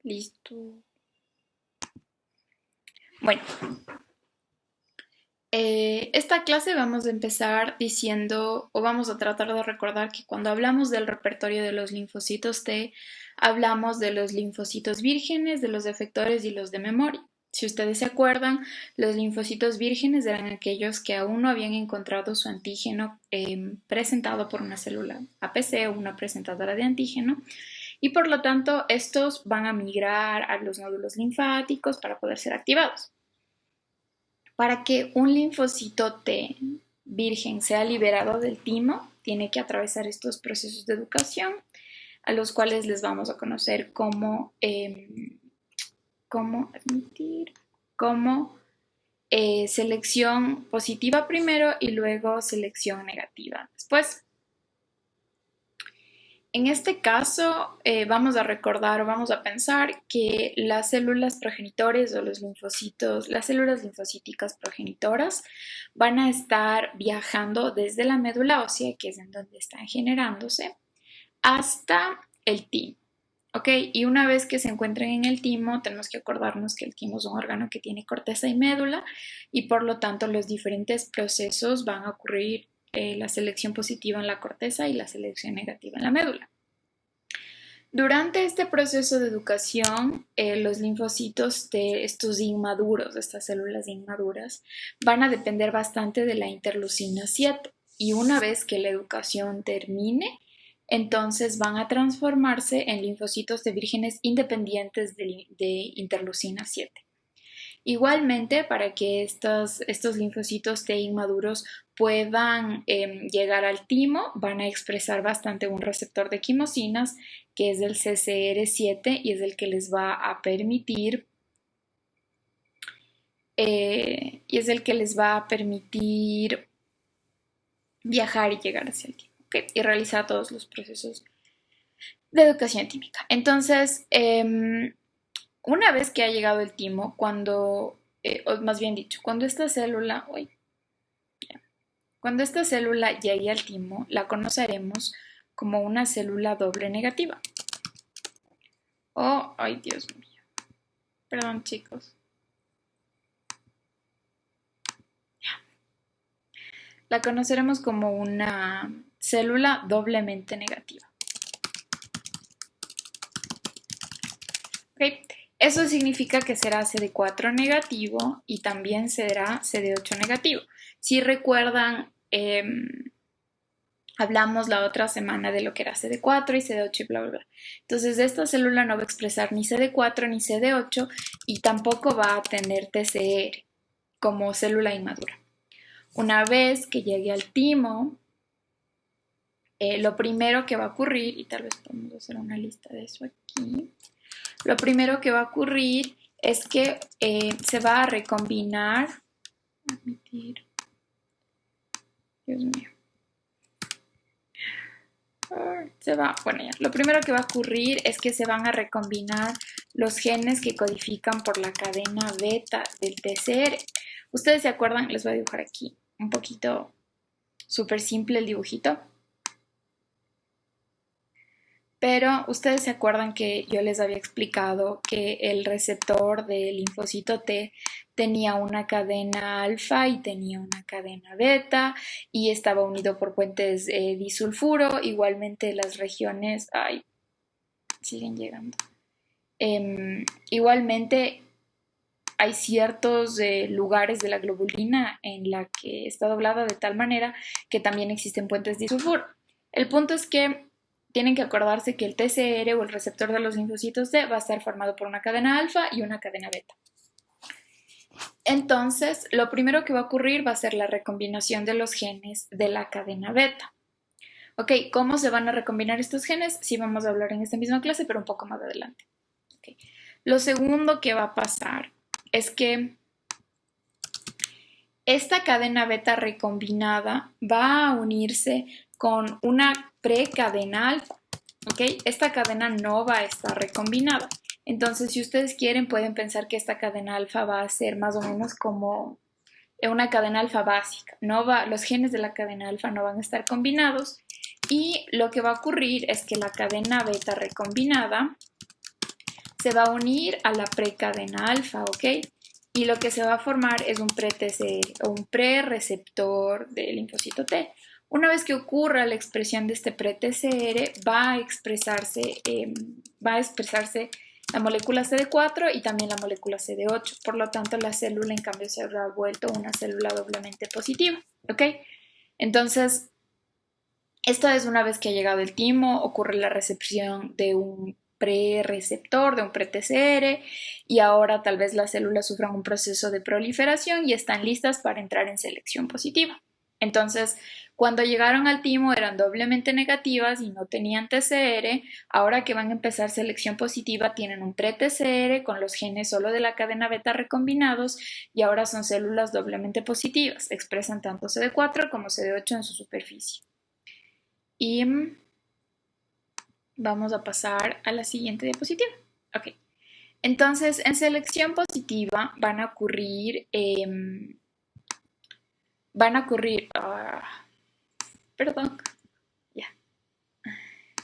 Listo. Bueno, esta clase vamos a empezar diciendo, o vamos a tratar de recordar que cuando hablamos del repertorio de los linfocitos T, hablamos de los linfocitos vírgenes, de los efectores y los de memoria. Si ustedes se acuerdan, los linfocitos vírgenes eran aquellos que aún no habían encontrado su antígeno presentado por una célula APC o una presentadora de antígeno, y por lo tanto estos van a migrar a los nódulos linfáticos para poder ser activados. Para que un linfocito T virgen sea liberado del timo, tiene que atravesar estos procesos de educación, a los cuales les vamos a conocer como selección positiva primero y luego selección negativa después. En este caso vamos a recordar o vamos a pensar que las células progenitores o los linfocitos, las células linfocíticas progenitoras van a estar viajando desde la médula ósea, que es en donde están generándose, hasta el timo. ¿Ok? Y una vez que se encuentren en el timo, tenemos que acordarnos que el timo es un órgano que tiene corteza y médula y por lo tanto los diferentes procesos van a ocurrir, la selección positiva en la corteza y la selección negativa en la médula. Durante este proceso de educación, los linfocitos de estos inmaduros, de estas células inmaduras, van a depender bastante de la interleucina 7 y una vez que la educación termine, entonces van a transformarse en linfocitos de vírgenes independientes de interleucina 7. Igualmente, para que estos linfocitos T inmaduros puedan llegar al timo, van a expresar bastante un receptor de quimosinas, que es el CCR7 y es el que les va a permitir viajar y llegar hacia el timo, ¿okay? Y realizar todos los procesos de educación tímica. Entonces, una vez que ha llegado el timo, cuando esta célula llegue al timo, la conoceremos como una célula doble negativa. Oh, ay, Dios mío. Perdón, chicos. La conoceremos como una célula doblemente negativa. ¿Ok? Eso significa que será CD4 negativo y también será CD8 negativo. Si recuerdan, hablamos la otra semana de lo que era CD4 y CD8 y bla, bla, bla. Entonces, esta célula no va a expresar ni CD4 ni CD8 y tampoco va a tener TCR como célula inmadura. Una vez que llegue al timo, lo primero que va a ocurrir, y tal vez podemos hacer una lista de eso aquí, lo primero que va a ocurrir es que se va a recombinar. Dios mío. Lo primero que va a ocurrir es que se van a recombinar los genes que codifican por la cadena beta del TCR. Ustedes se acuerdan, les voy a dibujar aquí un poquito súper simple el dibujito. Pero ustedes se acuerdan que yo les había explicado que el receptor del linfocito T tenía una cadena alfa y tenía una cadena beta y estaba unido por puentes disulfuro. Igualmente las regiones, siguen llegando. Igualmente hay ciertos lugares de la globulina en la que está doblada de tal manera que también existen puentes disulfuro. El punto es que tienen que acordarse que el TCR o el receptor de los linfocitos T va a estar formado por una cadena alfa y una cadena beta. Entonces, lo primero que va a ocurrir va a ser la recombinación de los genes de la cadena beta. Ok, ¿cómo se van a recombinar estos genes? Sí, vamos a hablar en esta misma clase, pero un poco más adelante. Okay. Lo segundo que va a pasar es que esta cadena beta recombinada va a unirse con una precadena alfa, ¿ok? Esta cadena no va a estar recombinada. Entonces, si ustedes quieren, pueden pensar que esta cadena alfa va a ser más o menos como una cadena alfa básica. Los genes de la cadena alfa no van a estar combinados y lo que va a ocurrir es que la cadena beta recombinada se va a unir a la precadena alfa, ¿ok? Y lo que se va a formar es un pre-TCR o un pre-receptor del linfocito T. Una vez que ocurra la expresión de este pre-TCR, va a expresarse la molécula CD4 y también la molécula CD8. Por lo tanto, la célula en cambio se habrá vuelto una célula doblemente positiva, ¿ok? Entonces, esta es una vez que ha llegado el timo, ocurre la recepción de un pre-receptor, de un pre-TCR, y ahora tal vez las células sufran un proceso de proliferación y están listas para entrar en selección positiva. Entonces, cuando llegaron al timo eran doblemente negativas y no tenían TCR. Ahora que van a empezar selección positiva tienen un pre-TCR con los genes solo de la cadena beta recombinados y ahora son células doblemente positivas. Expresan tanto CD4 como CD8 en su superficie. Y vamos a pasar a la siguiente diapositiva. Ok. Entonces, en selección positiva van a ocurrir perdón, ya.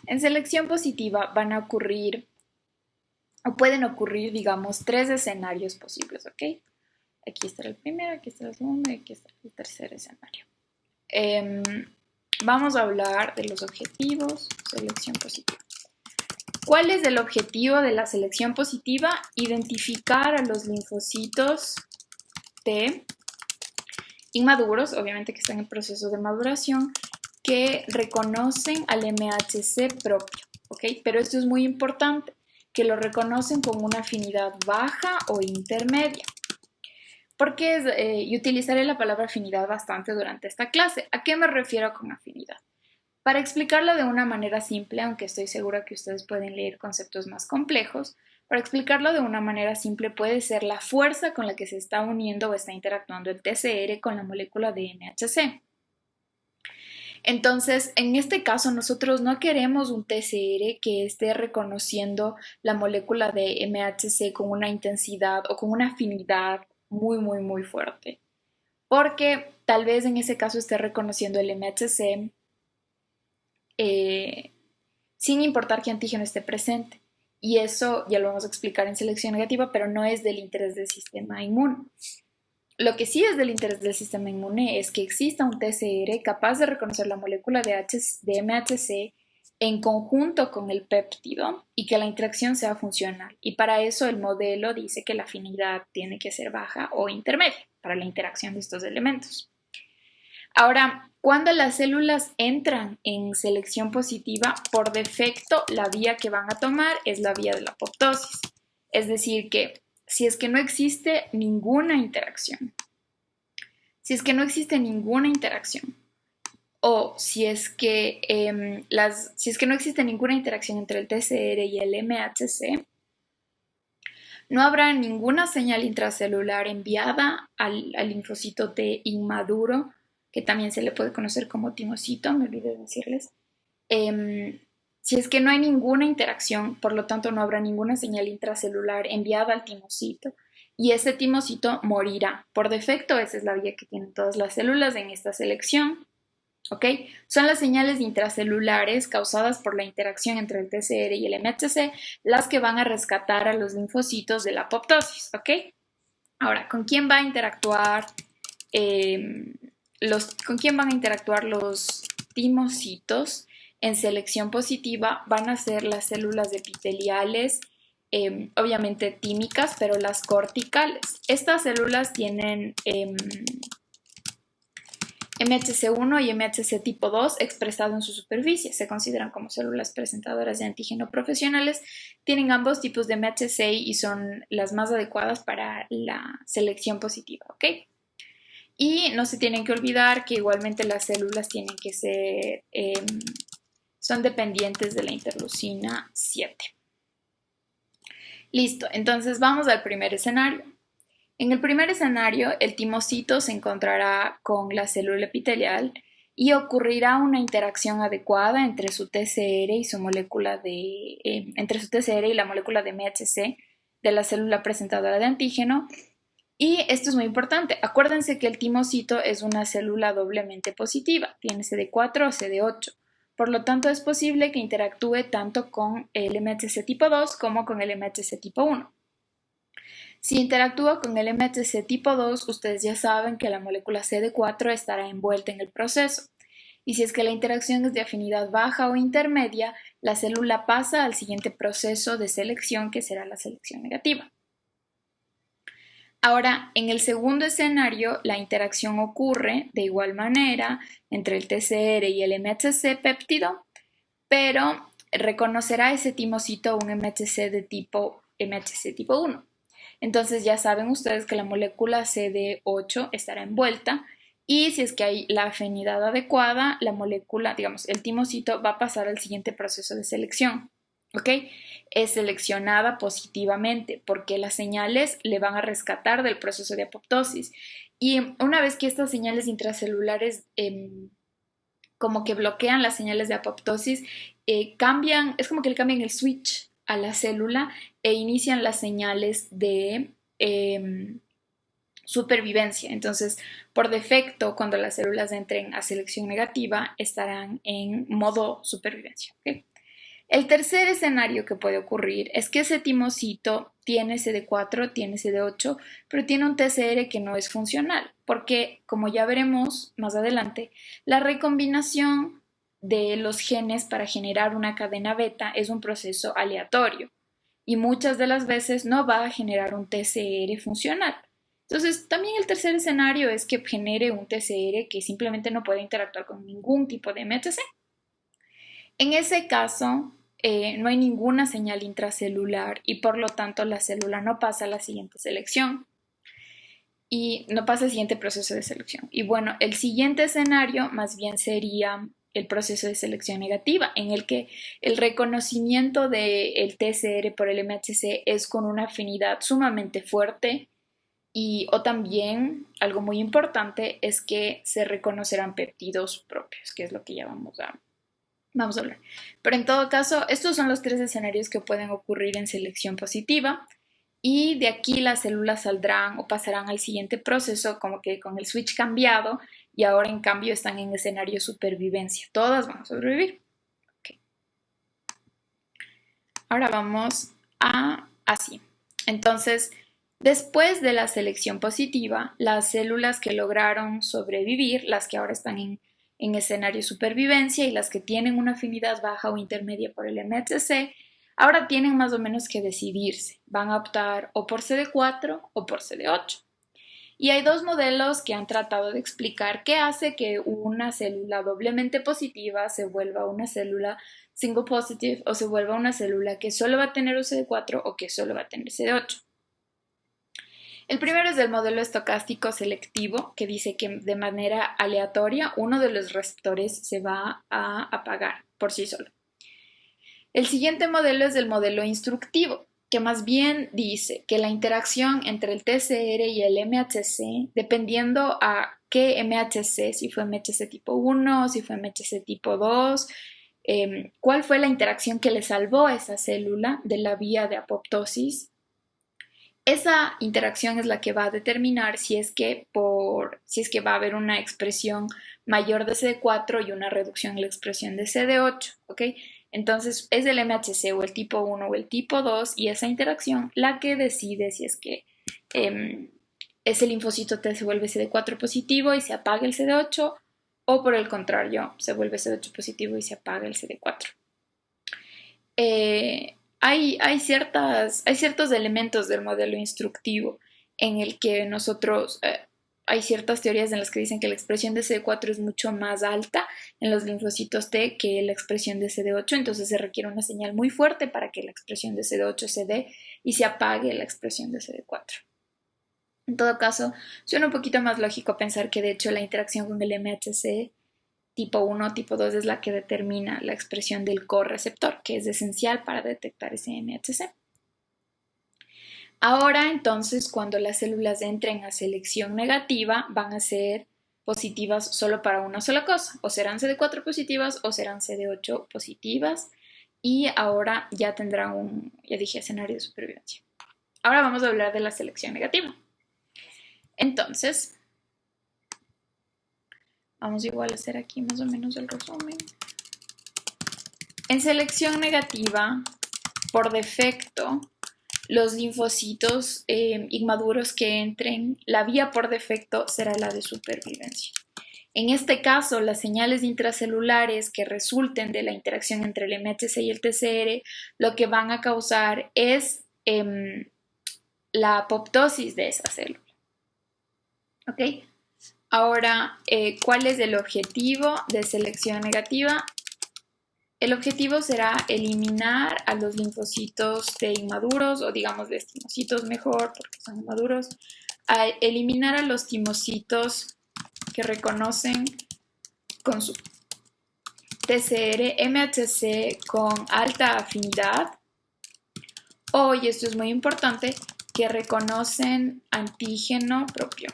En selección positiva van a ocurrir, o pueden ocurrir, digamos, 3 escenarios posibles, ¿ok? Aquí está el primero, aquí está el segundo y aquí está el tercer escenario. Vamos a hablar de los objetivos, selección positiva. ¿Cuál es el objetivo de la selección positiva? Identificar a los linfocitos T inmaduros, obviamente que están en proceso de maduración, que reconocen al MHC propio, ¿ok? Pero esto es muy importante, que lo reconocen con una afinidad baja o intermedia. Y utilizaré la palabra afinidad bastante durante esta clase. ¿A qué me refiero con afinidad? Para explicarlo de una manera simple, aunque estoy segura que ustedes pueden leer conceptos más complejos, para explicarlo de una manera simple puede ser la fuerza con la que se está uniendo o está interactuando el TCR con la molécula de MHC. Entonces, en este caso, nosotros no queremos un TCR que esté reconociendo la molécula de MHC con una intensidad o con una afinidad muy, muy, muy fuerte. Porque tal vez en ese caso esté reconociendo el MHC sin importar qué antígeno esté presente. Y eso ya lo vamos a explicar en selección negativa, pero no es del interés del sistema inmune. Lo que sí es del interés del sistema inmune es que exista un TCR capaz de reconocer la molécula de MHC en conjunto con el péptido y que la interacción sea funcional. Y para eso el modelo dice que la afinidad tiene que ser baja o intermedia para la interacción de estos elementos. Ahora, cuando las células entran en selección positiva, por defecto la vía que van a tomar es la vía de la apoptosis. Es decir, que si es que no existe ninguna interacción, o si es que no existe ninguna interacción entre el TCR y el MHC, no habrá ninguna señal intracelular enviada al linfocito T inmaduro, que también se le puede conocer como timocito, me olvidé de decirles. Si es que no hay ninguna interacción, por lo tanto no habrá ninguna señal intracelular enviada al timocito y ese timocito morirá. Por defecto, esa es la vía que tienen todas las células en esta selección. ¿Ok? Son las señales intracelulares causadas por la interacción entre el TCR y el MHC las que van a rescatar a los linfocitos de la apoptosis. ¿Ok? Ahora, ¿con quién van a interactuar los timocitos? En selección positiva van a ser las células epiteliales, obviamente tímicas, pero las corticales. Estas células tienen MHC1 y MHC tipo 2 expresado en su superficie. Se consideran como células presentadoras de antígeno profesionales. Tienen ambos tipos de MHC y son las más adecuadas para la selección positiva, ¿ok? Y no se tienen que olvidar que igualmente las células tienen que ser, son dependientes de la interleucina 7. Listo, entonces vamos al primer escenario. En el primer escenario, el timocito se encontrará con la célula epitelial y ocurrirá una interacción adecuada entre su TCR y su molécula entre su TCR y la molécula de MHC de la célula presentadora de antígeno. Y esto es muy importante. Acuérdense que el timocito es una célula doblemente positiva, tiene CD4 o CD8. Por lo tanto, es posible que interactúe tanto con el MHC tipo 2 como con el MHC tipo 1. Si interactúa con el MHC tipo 2, ustedes ya saben que la molécula CD4 estará envuelta en el proceso. Y si es que la interacción es de afinidad baja o intermedia, la célula pasa al siguiente proceso de selección, que será la selección negativa. Ahora, en el segundo escenario, la interacción ocurre de igual manera entre el TCR y el MHC péptido, pero reconocerá ese timocito un MHC de tipo MHC tipo 1. Entonces ya saben ustedes que la molécula CD8 estará envuelta y si es que hay la afinidad adecuada, la molécula, digamos, el timocito va a pasar al siguiente proceso de selección. ¿Ok? Es seleccionada positivamente porque las señales le van a rescatar del proceso de apoptosis. Y una vez que estas señales intracelulares como que bloquean las señales de apoptosis, cambian, es como que le cambian el switch a la célula e inician las señales de supervivencia. Entonces, por defecto, cuando las células entren a selección negativa, estarán en modo supervivencia. ¿Okay? El tercer escenario que puede ocurrir es que ese timocito tiene CD4, tiene CD8, pero tiene un TCR que no es funcional, porque como ya veremos más adelante, la recombinación de los genes para generar una cadena beta es un proceso aleatorio y muchas de las veces no va a generar un TCR funcional. Entonces, también el tercer escenario es que genere un TCR que simplemente no puede interactuar con ningún tipo de MHC. En ese caso, no hay ninguna señal intracelular y por lo tanto la célula no pasa a la siguiente selección y no pasa al siguiente proceso de selección. Y bueno, el siguiente escenario más bien sería el proceso de selección negativa, en el que el reconocimiento del TCR por el MHC es con una afinidad sumamente fuerte y o también algo muy importante es que se reconocerán péptidos propios, que es lo que ya vamos a hablar. Pero en todo caso, estos son los tres escenarios que pueden ocurrir en selección positiva y de aquí las células saldrán o pasarán al siguiente proceso como que con el switch cambiado y ahora en cambio están en escenario supervivencia. Todas van a sobrevivir. Okay. Ahora vamos a así. Entonces, después de la selección positiva, las células que lograron sobrevivir, las que ahora están en escenario supervivencia y las que tienen una afinidad baja o intermedia por el MHC, ahora tienen más o menos que decidirse. Van a optar o por CD4 o por CD8. Y hay dos modelos que han tratado de explicar qué hace que una célula doblemente positiva se vuelva una célula single positive o se vuelva una célula que solo va a tener un CD4 o que solo va a tener CD8. El primero es el modelo estocástico selectivo, que dice que de manera aleatoria uno de los receptores se va a apagar por sí solo. El siguiente modelo es el modelo instructivo, que más bien dice que la interacción entre el TCR y el MHC, dependiendo a qué MHC, si fue MHC tipo 1, si fue MHC tipo 2, cuál fue la interacción que le salvó a esa célula de la vía de apoptosis. Esa interacción es la que va a determinar si es que va a haber una expresión mayor de CD4 y una reducción en la expresión de CD8, ¿ok? Entonces es el MHC o el tipo 1 o el tipo 2 y esa interacción la que decide si es que ese linfocito T se vuelve CD4 positivo y se apaga el CD8 o por el contrario se vuelve CD8 positivo y se apaga el CD4. Hay ciertos elementos del modelo instructivo en el que nosotros, hay ciertas teorías en las que dicen que la expresión de CD4 es mucho más alta en los linfocitos T que la expresión de CD8, entonces se requiere una señal muy fuerte para que la expresión de CD8 se dé y se apague la expresión de CD4. En todo caso, suena un poquito más lógico pensar que de hecho la interacción con el MHC tipo 1, tipo 2 es la que determina la expresión del correceptor, que es esencial para detectar ese MHC. Ahora, entonces, cuando las células entren a selección negativa, van a ser positivas solo para una sola cosa, o serán CD4 positivas o serán CD8 positivas, y ahora ya tendrán ya dije, escenario de supervivencia. Ahora vamos a hablar de la selección negativa. Entonces, vamos igual a hacer aquí más o menos el resumen. En selección negativa, por defecto, los linfocitos inmaduros que entren, la vía por defecto será la de supervivencia. En este caso, las señales intracelulares que resulten de la interacción entre el MHC y el TCR, lo que van a causar es la apoptosis de esa célula. ¿Ok? Ahora, ¿cuál es el objetivo de selección negativa? El objetivo será eliminar a los linfocitos T inmaduros, o digamos de estimocitos mejor, porque son inmaduros, a eliminar a los timocitos que reconocen con su TCR, MHC con alta afinidad, o, y esto es muy importante, que reconocen antígeno propio.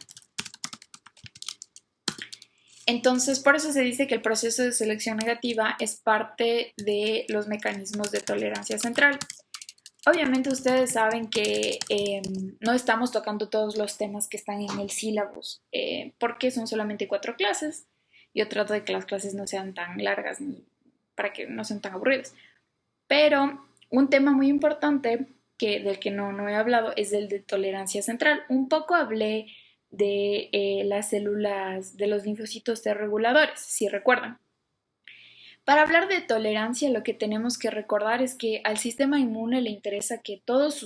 Entonces, por eso se dice que el proceso de selección negativa es parte de los mecanismos de tolerancia central. Obviamente ustedes saben que no estamos tocando todos los temas que están en el sílabus, porque son solamente 4 clases. Yo trato de que las clases no sean tan largas ni para que no sean tan aburridas. Pero un tema muy importante del que no he hablado es el de tolerancia central. Un poco hablé de las células de los linfocitos T reguladores, si recuerdan. Para hablar de tolerancia, lo que tenemos que recordar es que al sistema inmune le interesa que todas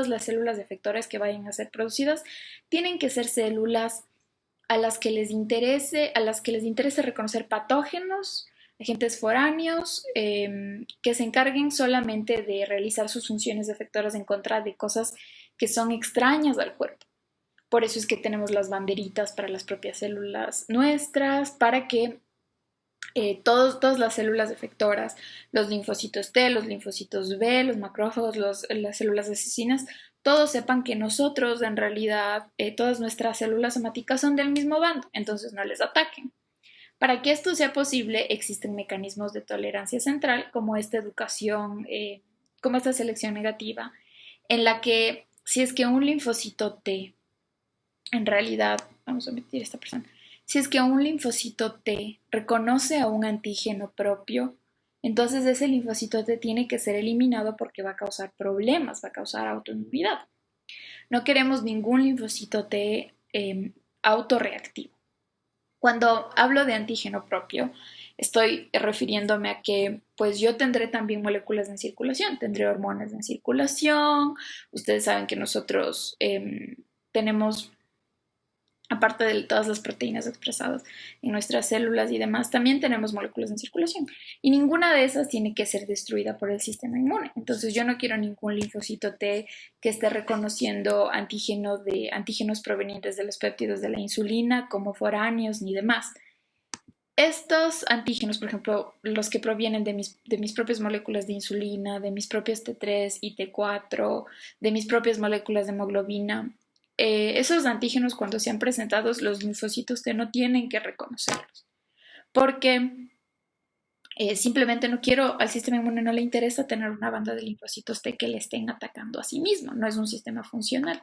las células efectoras que vayan a ser producidas tienen que ser células a las que les interese reconocer patógenos, agentes foráneos, que se encarguen solamente de realizar sus funciones efectoras en contra de cosas que son extrañas al cuerpo. Por eso es que tenemos las banderitas para las propias células nuestras, para que todas las células efectoras, los linfocitos T, los linfocitos B, los macrófagos, las células asesinas, todos sepan que nosotros, en realidad, todas nuestras células somáticas son del mismo bando, entonces no les ataquen. Para que esto sea posible, existen mecanismos de tolerancia central, como esta educación, como esta selección negativa, en la que si es que un linfocito T, en realidad, vamos a meter a esta persona, si es que un linfocito T reconoce a un antígeno propio, entonces ese linfocito T tiene que ser eliminado porque va a causar problemas, va a causar autoinmunidad. No queremos ningún linfocito T autorreactivo. Cuando hablo de antígeno propio, estoy refiriéndome a que pues yo tendré también moléculas en circulación, tendré hormonas en circulación. Ustedes saben que nosotros tenemos, aparte de todas las proteínas expresadas en nuestras células y demás, también tenemos moléculas en circulación. Y ninguna de esas tiene que ser destruida por el sistema inmune. Entonces yo no quiero ningún linfocito T que esté reconociendo antígenos provenientes de los péptidos de la insulina como foráneos ni demás. Estos antígenos, por ejemplo, los que provienen de mis propias moléculas de insulina, de mis propias T3 y T4, de mis propias moléculas de hemoglobina, esos antígenos cuando sean presentados, los linfocitos T no tienen que reconocerlos, porque simplemente al sistema inmune no le interesa tener una banda de linfocitos T que le estén atacando a sí mismo, no es un sistema funcional.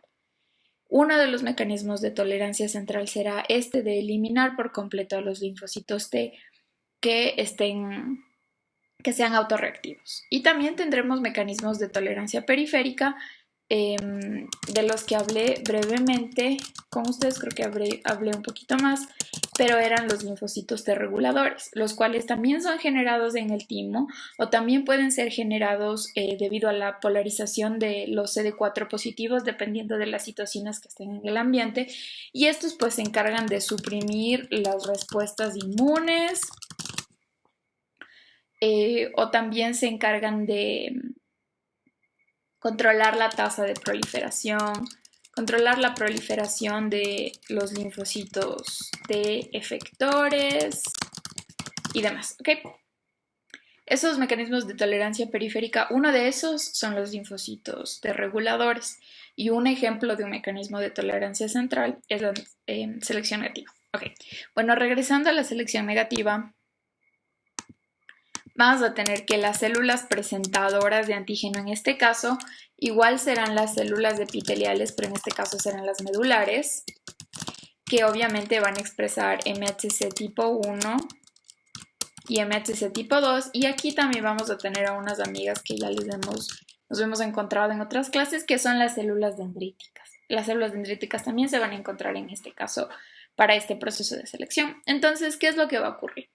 Uno de los mecanismos de tolerancia central será este de eliminar por completo a los linfocitos T que sean autorreactivos. Y también tendremos mecanismos de tolerancia periférica, de los que hablé brevemente con ustedes, creo que hablé un poquito más, pero eran los linfocitos T reguladores, los cuales también son generados en el timo o también pueden ser generados debido a la polarización de los CD4 positivos dependiendo de las citocinas que estén en el ambiente, y estos pues se encargan de suprimir las respuestas inmunes, o también se encargan de controlar la tasa de proliferación, controlar la proliferación de los linfocitos T efectores y demás, ¿ok? Esos mecanismos de tolerancia periférica, uno de esos son los linfocitos T reguladores, y un ejemplo de un mecanismo de tolerancia central es la selección negativa. Ok, bueno, regresando a la selección negativa, vamos a tener que las células presentadoras de antígeno en este caso igual serán las células epiteliales, pero en este caso serán las medulares, que obviamente van a expresar MHC tipo 1 y MHC tipo 2. Y aquí también vamos a tener a unas amigas que ya nos hemos encontrado en otras clases, que son las células dendríticas. Las células dendríticas también se van a encontrar en este caso para este proceso de selección. Entonces, ¿qué es lo que va a ocurrir?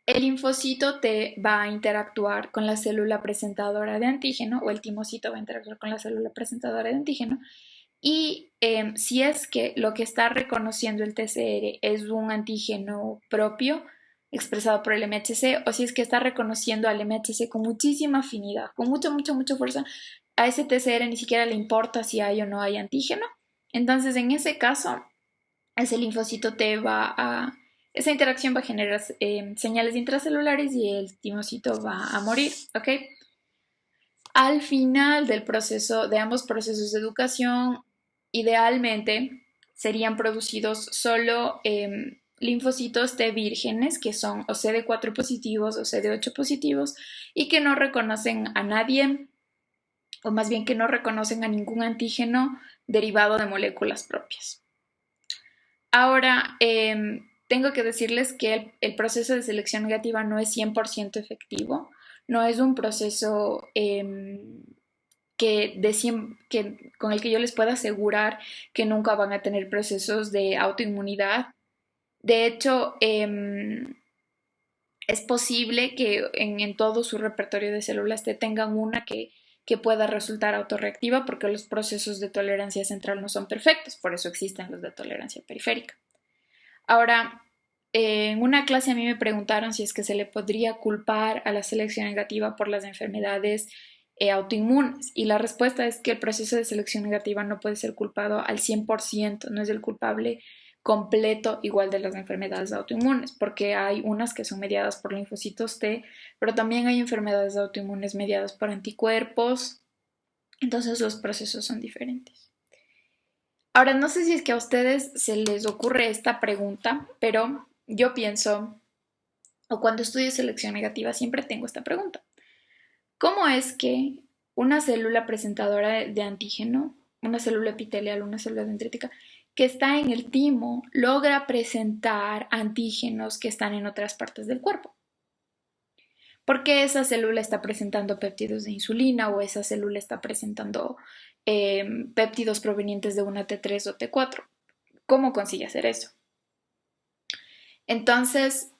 El linfocito T va a interactuar con la célula presentadora de antígeno, o el timocito va a interactuar con la célula presentadora de antígeno, y si es que lo que está reconociendo el TCR es un antígeno propio expresado por el MHC, o si es que está reconociendo al MHC con muchísima afinidad, con mucha fuerza, a ese TCR ni siquiera le importa si hay o no hay antígeno. Entonces, en ese caso, ese linfocito T va a... Esa interacción va a generar señales intracelulares y el timocito va a morir, ¿ok? Al final del proceso, de ambos procesos de educación, idealmente serían producidos solo linfocitos T vírgenes, que son o CD4 positivos o CD8 positivos, y que no reconocen a nadie, o más bien que no reconocen a ningún antígeno derivado de moléculas propias. Ahora, tengo que decirles que el proceso de selección negativa no es 100% efectivo, no es un proceso con el que yo les pueda asegurar que nunca van a tener procesos de autoinmunidad. De hecho, es posible que en todo su repertorio de células T tengan una que pueda resultar autorreactiva, porque los procesos de tolerancia central no son perfectos, por eso existen los de tolerancia periférica. Ahora, en una clase a mí me preguntaron si es que se le podría culpar a la selección negativa por las enfermedades autoinmunes, y la respuesta es que el proceso de selección negativa no puede ser culpado al 100%, no es el culpable completo igual de las enfermedades autoinmunes, porque hay unas que son mediadas por linfocitos T, pero también hay enfermedades autoinmunes mediadas por anticuerpos, entonces los procesos son diferentes. Ahora, no sé si es que a ustedes se les ocurre esta pregunta, pero yo pienso, o cuando estudio selección negativa, siempre tengo esta pregunta. ¿Cómo es que una célula presentadora de antígeno, una célula epitelial, una célula dendrítica, que está en el timo, logra presentar antígenos que están en otras partes del cuerpo? ¿Por qué esa célula está presentando péptidos de insulina, o esa célula está presentando péptidos provenientes de una T3 o T4? ¿Cómo consigue hacer eso? Entonces,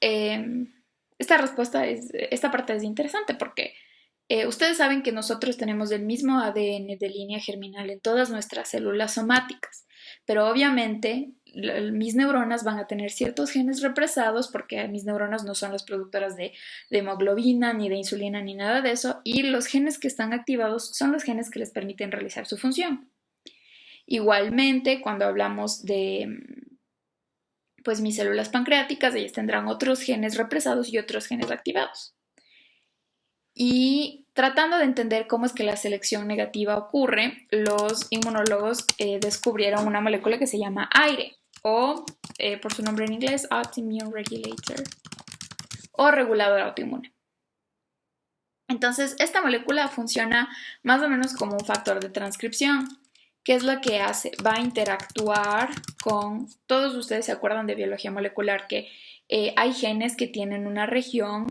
esta parte es interesante porque ustedes saben que nosotros tenemos el mismo ADN de línea germinal en todas nuestras células somáticas, pero obviamente mis neuronas van a tener ciertos genes represados, porque mis neuronas no son las productoras de hemoglobina, ni de insulina, ni nada de eso, y los genes que están activados son los genes que les permiten realizar su función. Igualmente, cuando hablamos de pues mis células pancreáticas, ellas tendrán otros genes represados y otros genes activados. Y tratando de entender cómo es que la selección negativa ocurre, los inmunólogos descubrieron una molécula que se llama AIRE, o por su nombre en inglés, Autoimmune Regulator, o regulador autoinmune. Entonces, esta molécula funciona más o menos como un factor de transcripción. ¿Qué es lo que hace? Va a interactuar con... Todos ustedes se acuerdan de biología molecular, que hay genes que tienen una región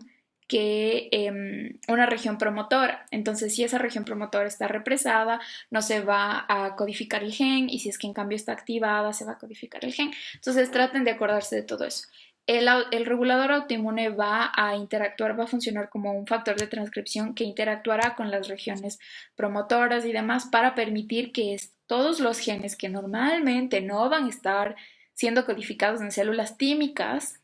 una región promotora. Entonces, si esa región promotora está represada, no se va a codificar el gen, y si es que en cambio está activada, se va a codificar el gen. Entonces, traten de acordarse de todo eso. El regulador autoinmune va a interactuar, va a funcionar como un factor de transcripción que interactuará con las regiones promotoras y demás para permitir que todos los genes que normalmente no van a estar siendo codificados en células tímicas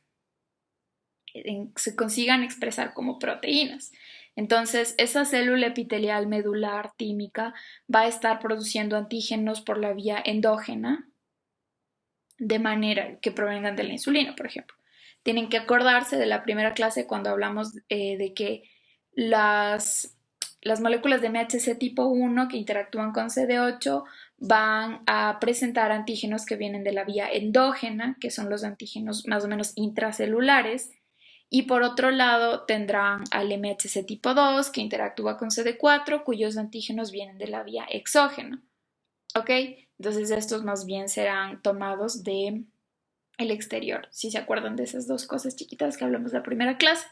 se consigan expresar como proteínas. Entonces, esa célula epitelial medular tímica va a estar produciendo antígenos por la vía endógena, de manera que provengan de la insulina, por ejemplo. Tienen que acordarse de la primera clase cuando hablamos de que las moléculas de MHC tipo 1 que interactúan con CD8 van a presentar antígenos que vienen de la vía endógena, que son los antígenos más o menos intracelulares, y por otro lado tendrán al MHC tipo 2 que interactúa con CD4, cuyos antígenos vienen de la vía exógena. ¿Ok? Entonces estos más bien serán tomados de el exterior, si se acuerdan de esas dos cosas chiquitas que hablamos la primera clase.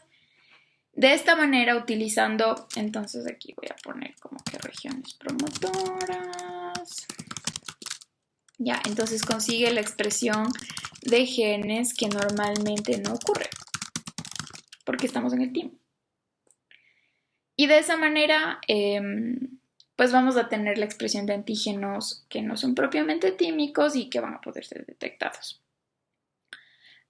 De esta manera, utilizando, entonces aquí voy a poner como que regiones promotoras. Ya, entonces consigue la expresión de genes que normalmente no ocurre, porque estamos en el timo. Y de esa manera, pues vamos a tener la expresión de antígenos que no son propiamente tímicos y que van a poder ser detectados.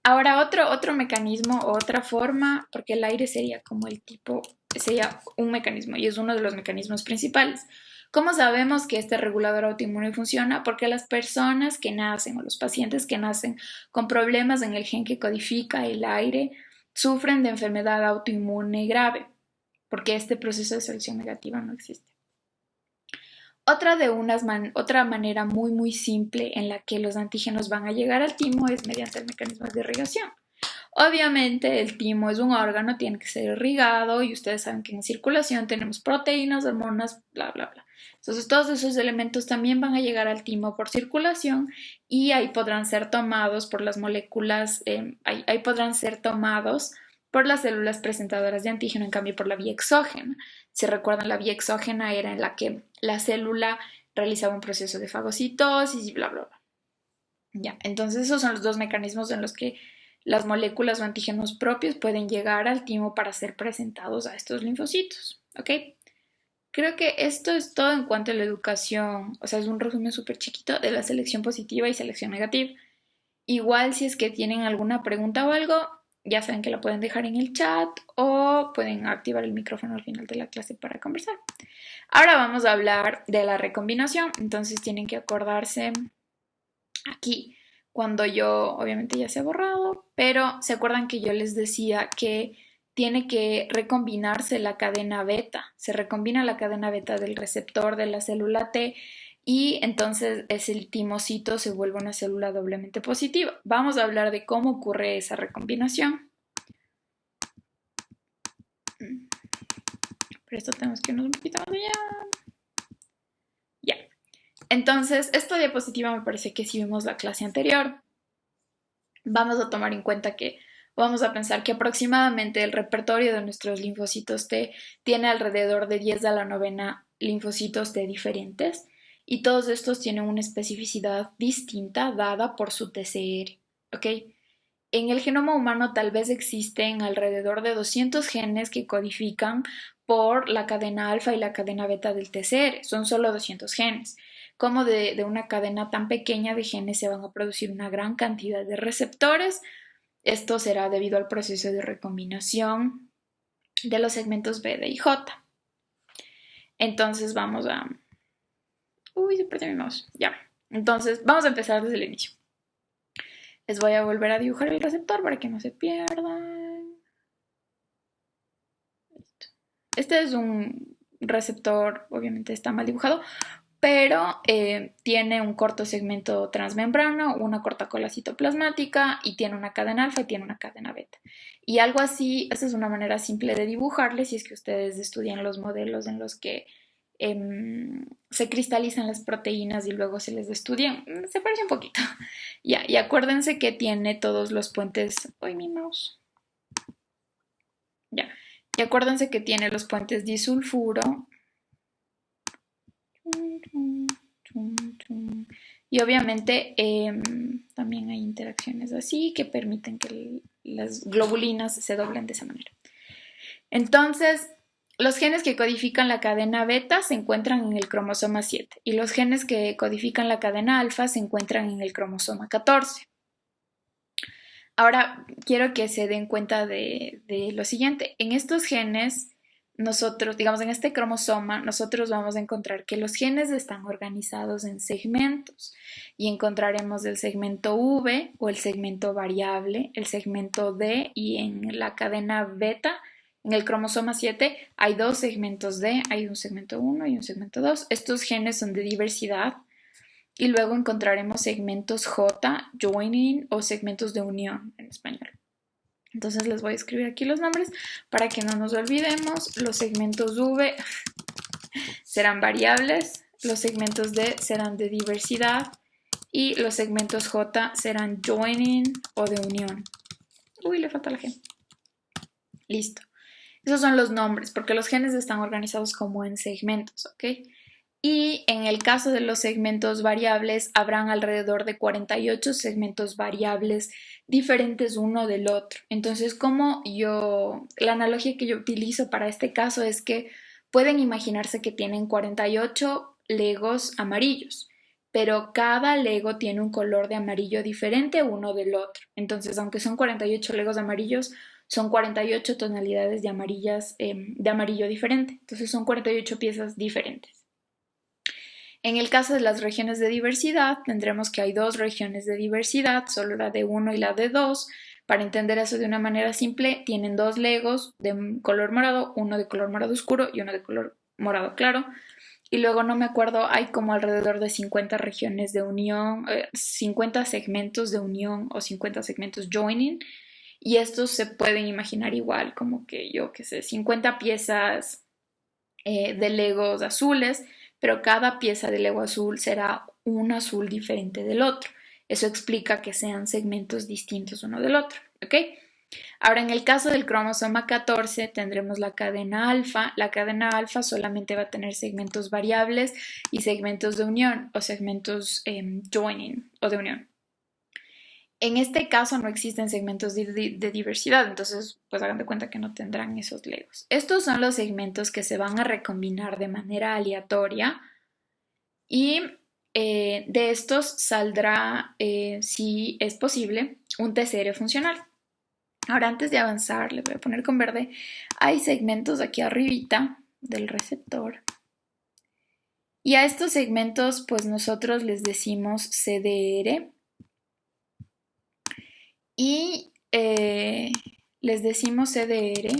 Ahora otro mecanismo, otra forma, porque el aire sería como el tipo, sería un mecanismo y es uno de los mecanismos principales. ¿Cómo sabemos que este regulador autoinmune funciona? Porque las personas que nacen o los pacientes que nacen con problemas en el gen que codifica el aire sufren de enfermedad autoinmune grave, porque este proceso de selección negativa no existe. Otra manera muy simple en la que los antígenos van a llegar al timo es mediante el mecanismo de irrigación. Obviamente el timo es un órgano, tiene que ser irrigado y ustedes saben que en circulación tenemos proteínas, hormonas, bla, bla, bla. Entonces todos esos elementos también van a llegar al timo por circulación y ahí podrán ser tomados por las moléculas, ahí podrán ser tomados por las células presentadoras de antígeno, en cambio por la vía exógena. Si recuerdan, la vía exógena era en la que la célula realizaba un proceso de fagocitosis y bla, bla, bla. Ya, entonces esos son los dos mecanismos en los que las moléculas o antígenos propios pueden llegar al timo para ser presentados a estos linfocitos, ¿ok? Creo que esto es todo en cuanto a la educación, o sea, es un resumen súper chiquito de la selección positiva y selección negativa. Igual si es que tienen alguna pregunta o algo, ya saben que la pueden dejar en el chat o pueden activar el micrófono al final de la clase para conversar. Ahora vamos a hablar de la recombinación, entonces tienen que acordarse aquí cuando yo, obviamente ya se ha borrado, pero se acuerdan que yo les decía que tiene que recombinarse la cadena beta, se recombina la cadena beta del receptor de la célula T y entonces ese timocito se vuelve una célula doblemente positiva. Vamos a hablar de cómo ocurre esa recombinación. Pero esto tenemos que irnos un poquito más allá. Ya. Entonces, esta diapositiva me parece que si vimos la clase anterior, vamos a tomar en cuenta que vamos a pensar que aproximadamente el repertorio de nuestros linfocitos T tiene alrededor de 10 a la novena linfocitos T diferentes y todos estos tienen una especificidad distinta dada por su TCR, ¿ok? En el genoma humano tal vez existen alrededor de 200 genes que codifican por la cadena alfa y la cadena beta del TCR, son solo 200 genes. Como de una cadena tan pequeña de genes se van a producir una gran cantidad de receptores. Esto será debido al proceso de recombinación de los segmentos B, D y J. Entonces vamos a... Uy, se perdió mi mouse. Ya. Entonces vamos a empezar desde el inicio. Les voy a volver a dibujar el receptor para que no se pierdan. Listo. Este es un receptor, obviamente está mal dibujado, pero tiene un corto segmento transmembrano, una corta cola citoplasmática y tiene una cadena alfa y tiene una cadena beta. Y algo así, esa es una manera simple de dibujarle si es que ustedes estudian los modelos en los que se cristalizan las proteínas y luego se les estudian. Se parece un poquito. Ya, y acuérdense que tiene todos los puentes... ¡Ay, mi mouse! Ya. Y acuérdense que tiene los puentes disulfuro. Y obviamente también hay interacciones así que permiten que las globulinas se doblen de esa manera. Entonces, los genes que codifican la cadena beta se encuentran en el cromosoma 7 y los genes que codifican la cadena alfa se encuentran en el cromosoma 14. Ahora, quiero que se den cuenta de lo siguiente. En estos genes, nosotros, digamos, en este cromosoma, nosotros vamos a encontrar que los genes están organizados en segmentos y encontraremos el segmento V o el segmento variable, el segmento D y en la cadena beta, en el cromosoma 7, hay dos segmentos D, hay un segmento 1 y un segmento 2. Estos genes son de diversidad. Y luego encontraremos segmentos J, joining o segmentos de unión en español. Entonces les voy a escribir aquí los nombres para que no nos olvidemos. Los segmentos V serán variables, los segmentos D serán de diversidad y los segmentos J serán joining o de unión. Uy, le falta la G. Listo. Esos son los nombres, porque los genes están organizados como en segmentos, ¿ok? Y en el caso de los segmentos variables, habrán alrededor de 48 segmentos variables diferentes uno del otro. Entonces, la analogía que yo utilizo para este caso es que pueden imaginarse que tienen 48 legos amarillos, pero cada lego tiene un color de amarillo diferente uno del otro. Entonces, aunque son 48 legos amarillos, son 48 tonalidades de de amarillo diferente. Entonces, son 48 piezas diferentes. En el caso de las regiones de diversidad, tendremos que hay dos regiones de diversidad, solo la de 1 y la de 2. Para entender eso de una manera simple, tienen dos legos de color morado, uno de color morado oscuro y uno de color morado claro. Y luego no me acuerdo, hay como alrededor de 50 regiones de unión, 50 segmentos de unión o 50 segmentos joining. Y estos se pueden imaginar igual, como que yo qué sé, 50 piezas de legos azules, pero cada pieza de Lego azul será un azul diferente del otro. Eso explica que sean segmentos distintos uno del otro, ¿ok? Ahora, en el caso del cromosoma 14, tendremos la cadena alfa. La cadena alfa solamente va a tener segmentos variables y segmentos de unión o segmentos joining o de unión. En este caso no existen segmentos de diversidad, entonces pues hagan de cuenta que no tendrán esos legos. Estos son los segmentos que se van a recombinar de manera aleatoria y de estos saldrá, si es posible, un TCR funcional. Ahora, antes de avanzar, le voy a poner con verde, hay segmentos aquí arribita del receptor. Y a estos segmentos pues nosotros les decimos CDR y les decimos CDR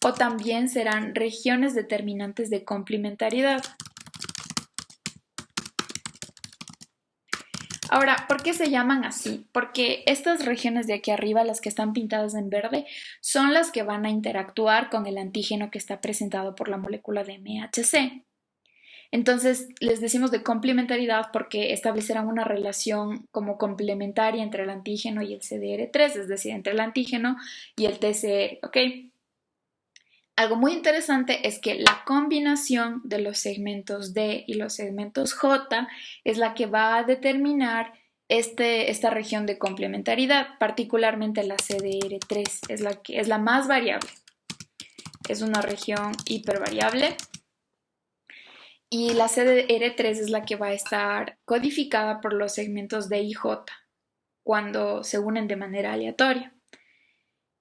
o también serán regiones determinantes de complementariedad. Ahora, ¿por qué se llaman así? Porque estas regiones de aquí arriba, las que están pintadas en verde, son las que van a interactuar con el antígeno que está presentado por la molécula de MHC. Entonces, les decimos de complementariedad porque establecerán una relación como complementaria entre el antígeno y el CDR3, es decir, entre el antígeno y el TCR, ¿ok? Algo muy interesante es que la combinación de los segmentos D y los segmentos J es la que va a determinar esta región de complementariedad, particularmente la CDR3, es la más variable. Es una región hipervariable. Y la CDR3 es la que va a estar codificada por los segmentos D y J cuando se unen de manera aleatoria.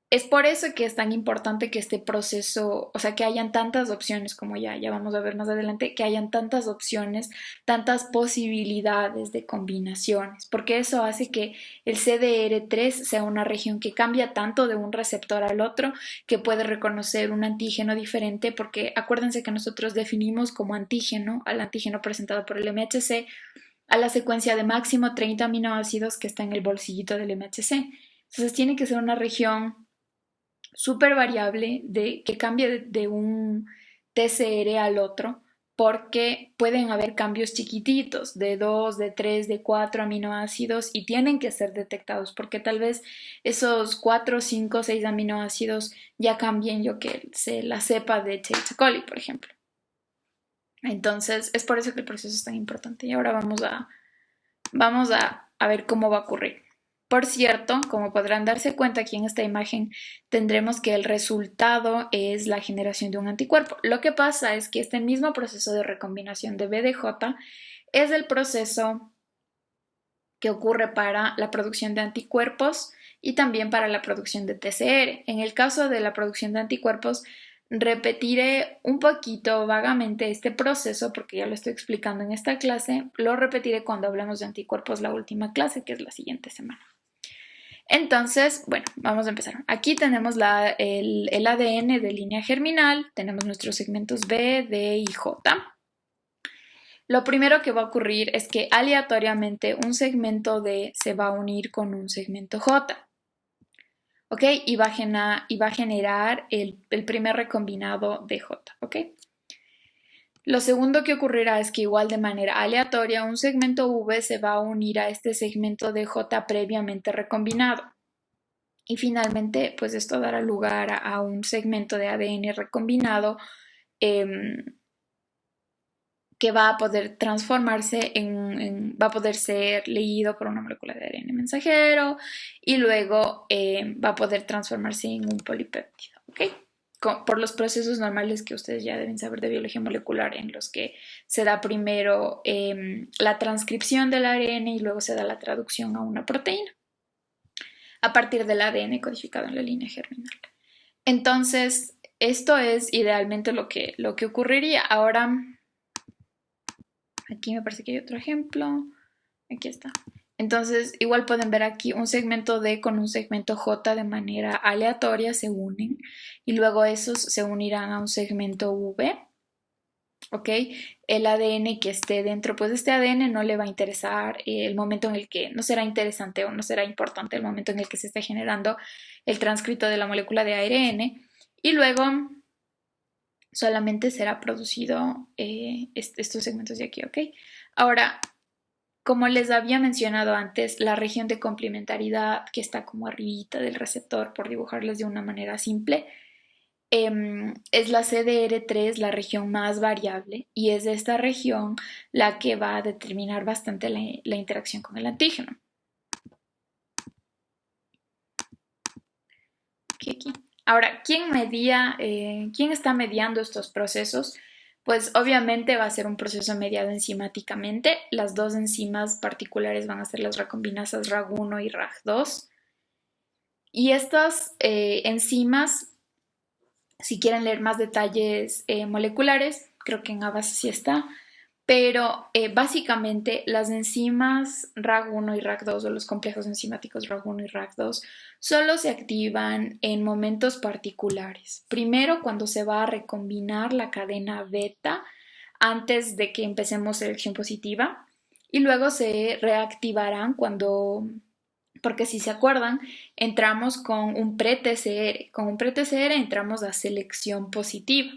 Es por eso que es tan importante que este proceso, o sea, que hayan tantas opciones, como ya vamos a ver más adelante, que hayan tantas opciones, tantas posibilidades de combinaciones, porque eso hace que el CDR3 sea una región que cambia tanto de un receptor al otro, que puede reconocer un antígeno diferente, porque acuérdense que nosotros definimos como antígeno al antígeno presentado por el MHC a la secuencia de máximo 30 aminoácidos que está en el bolsillito del MHC. Entonces tiene que ser una región súper variable que cambie de un TCR al otro, porque pueden haber cambios chiquititos de 2, de 3, de 4 aminoácidos y tienen que ser detectados porque tal vez esos 4, 5, 6 aminoácidos ya cambien, yo que sé, la cepa de Escherichia coli, por ejemplo. Entonces, es por eso que el proceso es tan importante. Y ahora vamos a ver cómo va a ocurrir. Por cierto, como podrán darse cuenta aquí en esta imagen, tendremos que el resultado es la generación de un anticuerpo. Lo que pasa es que este mismo proceso de recombinación de BDJ es el proceso que ocurre para la producción de anticuerpos y también para la producción de TCR. En el caso de la producción de anticuerpos, repetiré un poquito vagamente este proceso porque ya lo estoy explicando en esta clase. Lo repetiré cuando hablemos de anticuerpos la última clase, que es la siguiente semana. Entonces, bueno, vamos a empezar. Aquí tenemos el ADN de línea germinal, tenemos nuestros segmentos B, D y J. Lo primero que va a ocurrir es que aleatoriamente un segmento D se va a unir con un segmento J. ¿Ok? Y va a generar el primer recombinado de J. ¿Ok? Lo segundo que ocurrirá es que igual de manera aleatoria un segmento V se va a unir a este segmento de J previamente recombinado. Y finalmente, pues esto dará lugar a un segmento de ADN recombinado em, que va a poder transformarse va a poder ser leído por una molécula de ADN mensajero y luego va a poder transformarse en un polipéptido, ¿ok? Por los procesos normales que ustedes ya deben saber de biología molecular, en los que se da primero la transcripción del ARN y luego se da la traducción a una proteína a partir del ADN codificado en la línea germinal. Entonces, esto es idealmente lo que ocurriría. Ahora, aquí me parece que hay otro ejemplo. Aquí está. Entonces, igual pueden ver aquí un segmento D con un segmento J de manera aleatoria, se unen y luego esos se unirán a un segmento V. ¿Ok? El ADN que esté dentro, pues este ADN no le va a interesar el momento en el que, no será interesante o no será importante el momento en el que se esté generando el transcrito de la molécula de ARN y luego solamente será producido estos segmentos de aquí, ¿ok? Ahora, como les había mencionado antes, la región de complementariedad que está como arribita del receptor, por dibujarles de una manera simple, es la CDR3, la región más variable, y es esta región la que va a determinar bastante la interacción con el antígeno. Aquí. Ahora, ¿quién está mediando estos procesos? Pues obviamente va a ser un proceso mediado enzimáticamente. Las dos enzimas particulares van a ser las recombinasas RAG1 y RAG2. Y estas enzimas, si quieren leer más detalles moleculares, creo que en Abbas sí está, pero básicamente las enzimas RAG1 y RAG2 o los complejos enzimáticos RAG1 y RAG2 solo se activan en momentos particulares. Primero, cuando se va a recombinar la cadena beta antes de que empecemos selección positiva y luego se reactivarán porque si se acuerdan, entramos con un pre-TCR. Con un pre-TCR entramos a selección positiva.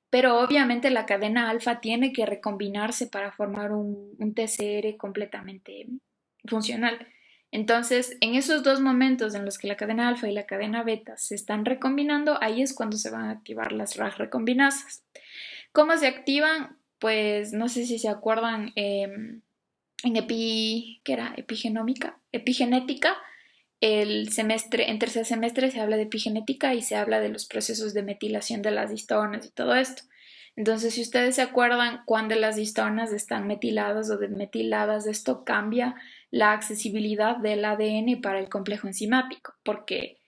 Pero obviamente la cadena alfa tiene que recombinarse para formar un TCR completamente funcional. Entonces, en esos dos momentos en los que la cadena alfa y la cadena beta se están recombinando, ahí es cuando se van a activar las RAG recombinasas. ¿Cómo se activan? Pues no sé si se acuerdan en ¿qué era? Epigenética. En tercer semestre se habla de epigenética y se habla de los procesos de metilación de las histonas y todo esto. Entonces, si ustedes se acuerdan, cuando las histonas están metiladas o desmetiladas, esto cambia la accesibilidad del ADN para el complejo enzimático, porque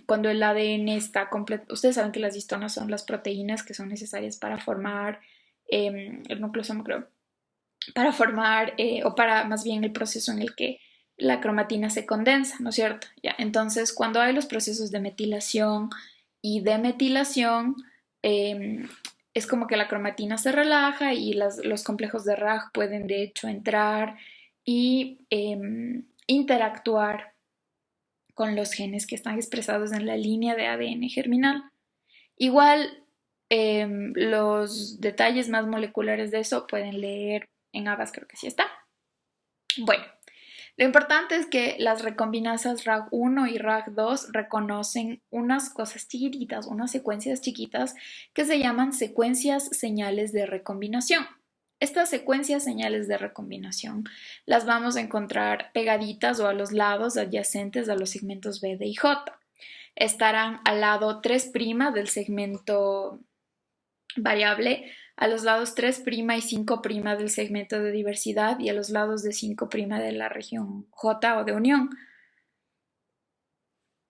cuando el ADN está completo, ustedes saben que las histonas son las proteínas que son necesarias para formar el nucleosoma, creo, para formar, o para más bien el proceso en el que la cromatina se condensa, ¿no es cierto? Ya, entonces, cuando hay los procesos de metilación y demetilación, eh, es como que la cromatina se relaja y los complejos de RAG pueden de hecho entrar y interactuar con los genes que están expresados en la línea de ADN germinal. Igual, los detalles más moleculares de eso pueden leer en Abbas, creo que sí está. Bueno, lo importante es que las recombinasas RAG1 y RAG2 reconocen unas cosas chiquititas, unas secuencias chiquitas que se llaman secuencias señales de recombinación. Estas secuencias señales de recombinación las vamos a encontrar pegaditas o a los lados adyacentes a los segmentos B, D y J. Estarán al lado 3' del segmento variable, a los lados 3' y 5' del segmento de diversidad y a los lados de 5' de la región J o de unión.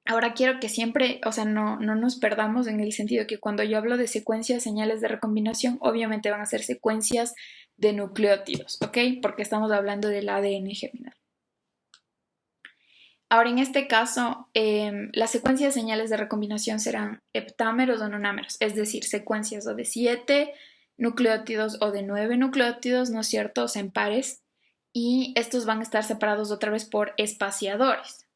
Ahora quiero que siempre, o sea, no nos perdamos en el sentido que cuando yo hablo de secuencias, señales de recombinación, obviamente van a ser secuencias de nucleótidos, ¿ok? Porque estamos hablando del ADN germinal. Ahora, en este caso, las secuencias de señales de recombinación serán heptámeros o nonámeros, es decir, secuencias o de 7 nucleótidos o de 9 nucleótidos, ¿no es cierto? O sea, en pares, y estos van a estar separados otra vez por espaciadores.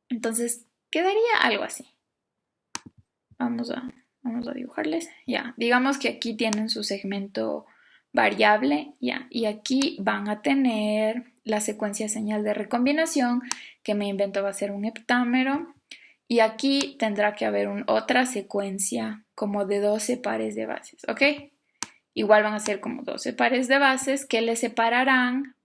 Entonces, quedaría algo así. Vamos a Vamos a dibujarles, ya. Digamos que aquí tienen su segmento variable, ya. Y aquí van a tener la secuencia señal de recombinación, que me invento va a ser un heptámero. Y aquí tendrá que haber otra secuencia como de 12 pares de bases, ¿ok? Igual van a ser como 12 pares de bases que le separarán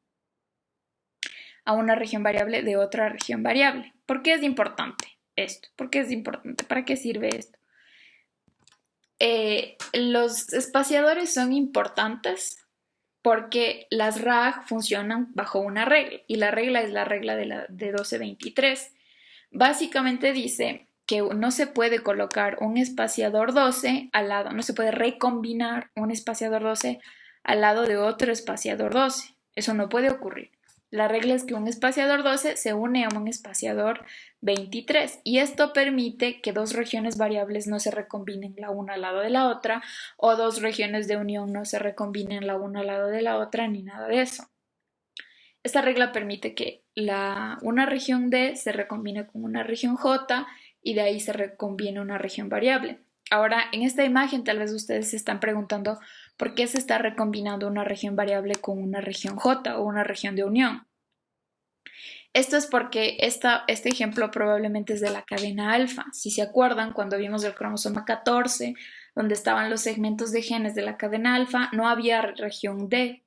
a una región variable de otra región variable. ¿Por qué es importante esto? ¿Por qué es importante? ¿Para qué sirve esto? Los espaciadores son importantes porque las RAG funcionan bajo una regla y la regla es la regla de 1223. Básicamente dice que no se puede colocar un espaciador 12 al lado, no se puede recombinar un espaciador 12 al lado de otro espaciador 12. Eso no puede ocurrir. La regla es que un espaciador 12 se une a un espaciador 23 y esto permite que dos regiones variables no se recombinen la una al lado de la otra o dos regiones de unión no se recombinen la una al lado de la otra ni nada de eso. Esta regla permite que una región D se recombine con una región J y de ahí se recombine una región variable. Ahora, en esta imagen tal vez ustedes se están preguntando por qué se está recombinando una región variable con una región J o una región de unión. Esto es porque este ejemplo probablemente es de la cadena alfa. Si se acuerdan, cuando vimos el cromosoma 14, donde estaban los segmentos de genes de la cadena alfa, no había región D,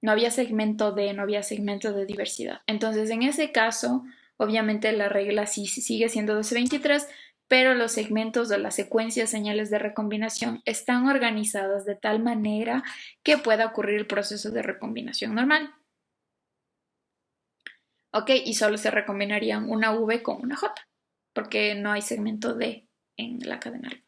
no había segmento D, no había segmento de diversidad. Entonces, en ese caso, obviamente la regla sí sigue siendo 1223, pero los segmentos de las secuencias señales de recombinación están organizadas de tal manera que pueda ocurrir el proceso de recombinación normal. Ok, y solo se recombinarían una V con una J, porque no hay segmento D en la cadena alfa.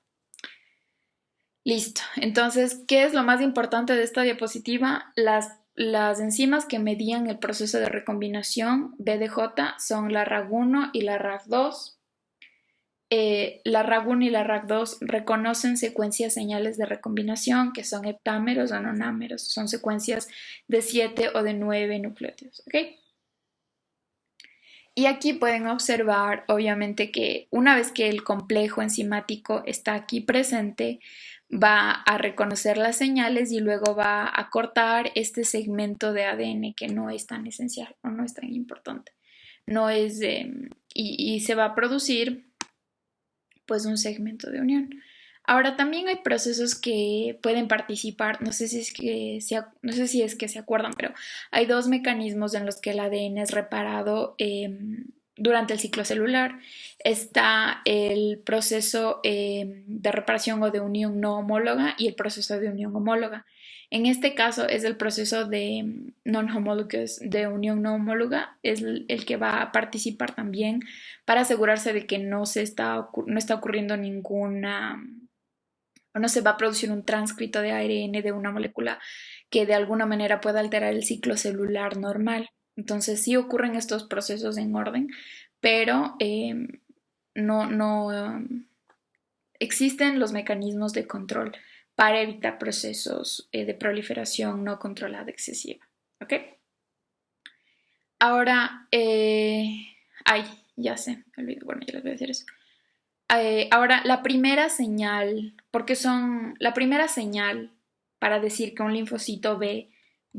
Listo. Entonces, ¿qué es lo más importante de esta diapositiva? Las enzimas que medían el proceso de recombinación BDJ son la RAG1 y la RAG2. La RAG1 y la RAG2 reconocen secuencias señales de recombinación que son heptámeros o nonámeros. Son secuencias de 7 o de 9 nucleótidos. ¿Ok? Y aquí pueden observar, obviamente, que una vez que el complejo enzimático está aquí presente, va a reconocer las señales y luego va a cortar este segmento de ADN que no es tan esencial o no es tan importante. No es, y se va a producir pues un segmento de unión. Ahora también hay procesos que pueden participar, no sé si es que se acuerdan, pero hay dos mecanismos en los que el ADN es reparado durante el ciclo celular. Está el proceso de reparación o de unión no homóloga y el proceso de unión homóloga. En este caso es el proceso de non-homologous, de unión no homóloga, es el que va a participar también para asegurarse de que no está ocurriendo ninguna, o no se va a producir un transcrito de ARN de una molécula que de alguna manera pueda alterar el ciclo celular normal. Entonces sí ocurren estos procesos en orden, pero no existen los mecanismos de control para evitar procesos de proliferación no controlada excesiva. ¿Ok? Ahora, ay, ya sé, me olvidé, bueno, ya les voy a decir eso. Ahora, la primera señal, la primera señal para decir que un linfocito B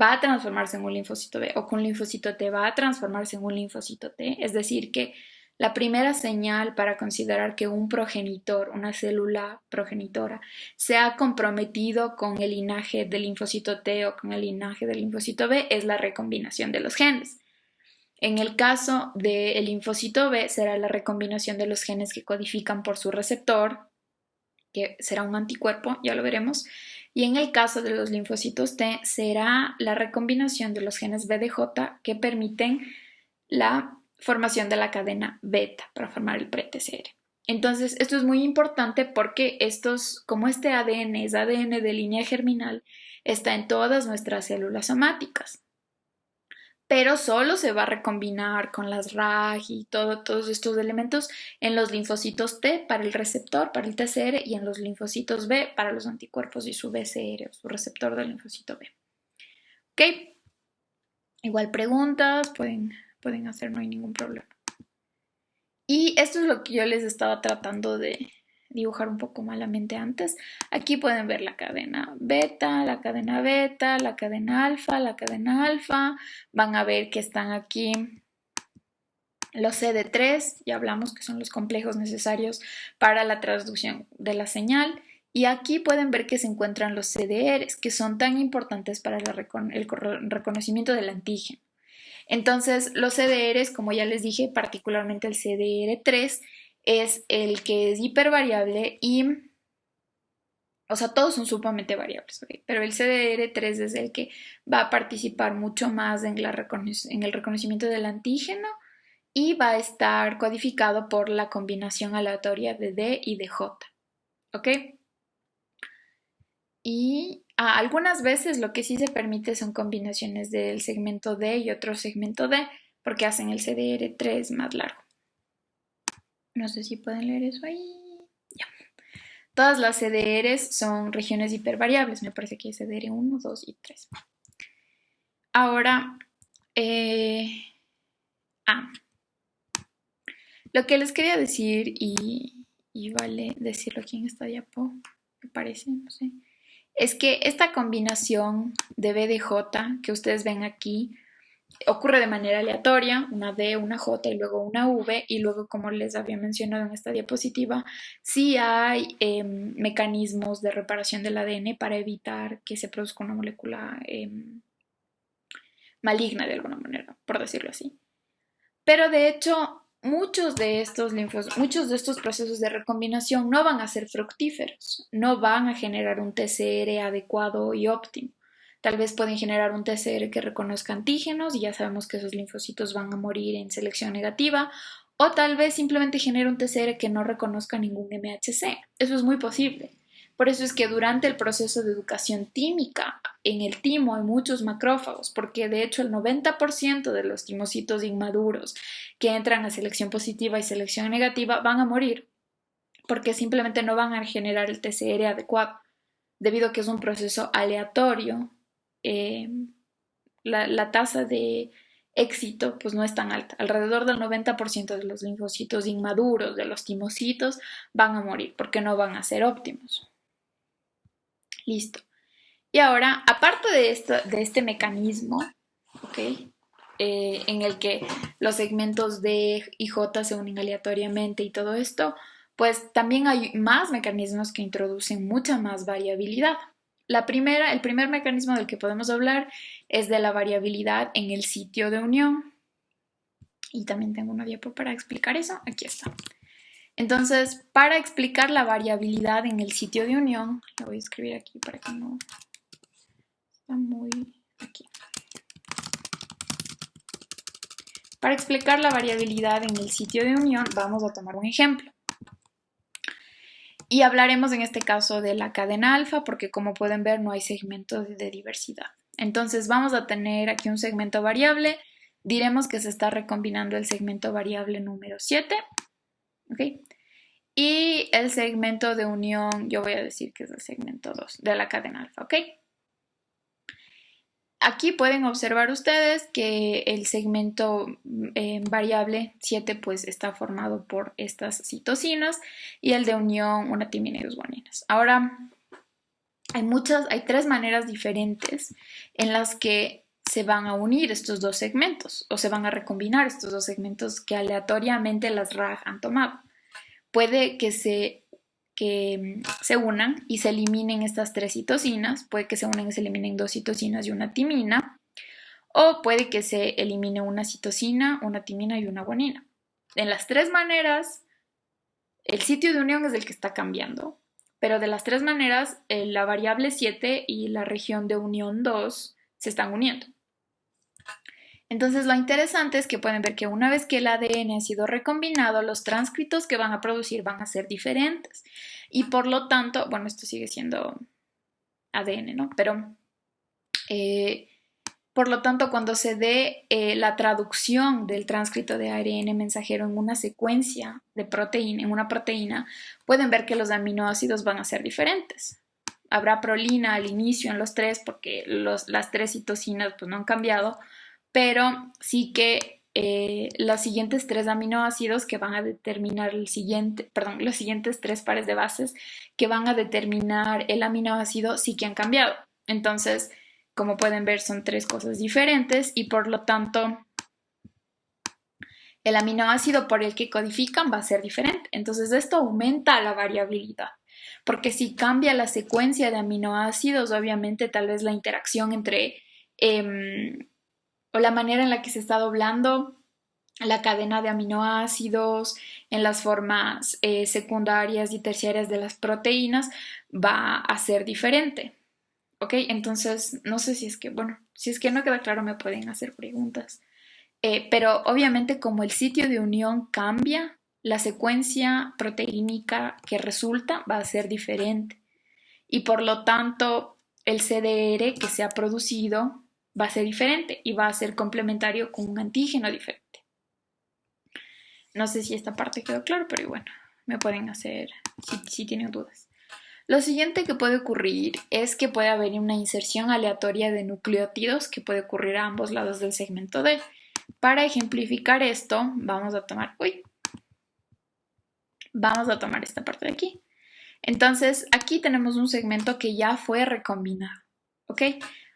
va a transformarse en un linfocito B o que un linfocito T va a transformarse en un linfocito T, es decir, que la primera señal para considerar que un progenitor, una célula progenitora, se ha comprometido con el linaje del linfocito T o con el linaje del linfocito B es la recombinación de los genes. En el caso del linfocito B será la recombinación de los genes que codifican por su receptor, que será un anticuerpo, ya lo veremos. Y en el caso de los linfocitos T será la recombinación de los genes BDJ que permiten la formación de la cadena beta para formar el pre-TCR. Entonces, esto es muy importante porque como este ADN es ADN de línea germinal, está en todas nuestras células somáticas, pero solo se va a recombinar con las RAG y todos estos elementos en los linfocitos T para el receptor, para el TCR, y en los linfocitos B para los anticuerpos y su BCR, o su receptor del linfocito B. ¿Ok? Igual preguntas, pueden hacer, no hay ningún problema. Y esto es lo que yo les estaba tratando de dibujar un poco malamente antes. Aquí pueden ver la cadena beta, la cadena beta, la cadena alfa, la cadena alfa. Van a ver que están aquí los CD3, ya hablamos que son los complejos necesarios para la traducción de la señal. Y aquí pueden ver que se encuentran los CDRs, que son tan importantes para el reconocimiento del antígeno. Entonces, los CDRs, como ya les dije, particularmente el CDR3, es el que es hipervariable y, o sea, todos son sumamente variables, ¿okay? Pero el CDR3 es el que va a participar mucho más en el reconocimiento del antígeno y va a estar codificado por la combinación aleatoria de D y de J, ¿ok? Y algunas veces lo que sí se permite son combinaciones del segmento D y otro segmento D, porque hacen el CDR3 más largo. No sé si pueden leer eso ahí. Ya. Todas las CDRs son regiones hipervariables. Me parece que es CDR 1, 2 y 3. Ahora, lo que les quería decir, y vale decirlo aquí en esta diapo, me parece, no sé, es que esta combinación de B de J que ustedes ven aquí ocurre de manera aleatoria, una D, una J y luego una V, y luego, como les había mencionado en esta diapositiva, sí hay mecanismos de reparación del ADN para evitar que se produzca una molécula maligna de alguna manera, por decirlo así. Pero de hecho, muchos de estos procesos de recombinación no van a ser fructíferos, no van a generar un TCR adecuado y óptimo. Tal vez pueden generar un TCR que reconozca antígenos y ya sabemos que esos linfocitos van a morir en selección negativa, o tal vez simplemente genere un TCR que no reconozca ningún MHC. Eso es muy posible. Por eso es que durante el proceso de educación tímica, en el timo hay muchos macrófagos, porque de hecho el 90% de los timocitos inmaduros que entran a selección positiva y selección negativa van a morir, porque simplemente no van a generar el TCR adecuado, debido a que es un proceso aleatorio. La tasa de éxito pues no es tan alta. Alrededor del 90% de los linfocitos inmaduros, de los timocitos, van a morir porque no van a ser óptimos. Listo. Y ahora, aparte de este mecanismo, ¿okay? En el que los segmentos D y J se unen aleatoriamente y todo esto, pues también hay más mecanismos que introducen mucha más variabilidad. El primer mecanismo del que podemos hablar es de la variabilidad en el sitio de unión. Y también tengo una diapo para explicar eso. Aquí está. Entonces, para explicar la variabilidad en el sitio de unión, lo voy a escribir aquí para que no está muy aquí. Para explicar la variabilidad en el sitio de unión, vamos a tomar un ejemplo. Y hablaremos en este caso de la cadena alfa, porque como pueden ver no hay segmentos de diversidad. Entonces vamos a tener aquí un segmento variable. Diremos que se está recombinando el segmento variable número 7. ¿Okay? Y el segmento de unión, yo voy a decir que es el segmento 2 de la cadena alfa. ¿Ok? Aquí pueden observar ustedes que el segmento variable 7 pues está formado por estas citosinas y el de unión una timina y dos guaninas. Ahora, hay tres maneras diferentes en las que se van a unir estos dos segmentos o se van a recombinar estos dos segmentos que aleatoriamente las RAG han tomado. Puede que se unan y se eliminen estas tres citosinas, puede que se unan y se eliminen dos citosinas y una timina, o puede que se elimine una citosina, una timina y una guanina. En las tres maneras, el sitio de unión es el que está cambiando, pero de las tres maneras, la variable 7 y la región de unión 2 se están uniendo. Entonces lo interesante es que pueden ver que una vez que el ADN ha sido recombinado, los transcritos que van a producir van a ser diferentes. Y por lo tanto, bueno, esto sigue siendo ADN, ¿no? Pero, por lo tanto, cuando se dé la traducción del transcrito de ARN mensajero en una secuencia de proteína, en una proteína, pueden ver que los aminoácidos van a ser diferentes. Habrá prolina al inicio en los tres porque las tres citosinas pues, no han cambiado, pero sí que los siguientes tres aminoácidos que van a determinar los siguientes tres pares de bases que van a determinar el aminoácido sí que han cambiado. Entonces, como pueden ver, son tres cosas diferentes y por lo tanto el aminoácido por el que codifican va a ser diferente. Entonces, esto aumenta la variabilidad. Porque si cambia la secuencia de aminoácidos, obviamente tal vez la interacción entre o la manera en la que se está doblando la cadena de aminoácidos en las formas secundarias y terciarias de las proteínas va a ser diferente. ¿Ok? Entonces, no sé si es que, bueno, si es que no queda claro, me pueden hacer preguntas. Pero obviamente como el sitio de unión cambia, la secuencia proteínica que resulta va a ser diferente y por lo tanto el CDR que se ha producido va a ser diferente y va a ser complementario con un antígeno diferente. No sé si esta parte quedó claro, pero bueno, me pueden hacer si tienen dudas. Lo siguiente que puede ocurrir es que puede haber una inserción aleatoria de nucleótidos que puede ocurrir a ambos lados del segmento D. Para ejemplificar esto, vamos a tomar esta parte de aquí. Entonces, aquí tenemos un segmento que ya fue recombinado, ¿ok?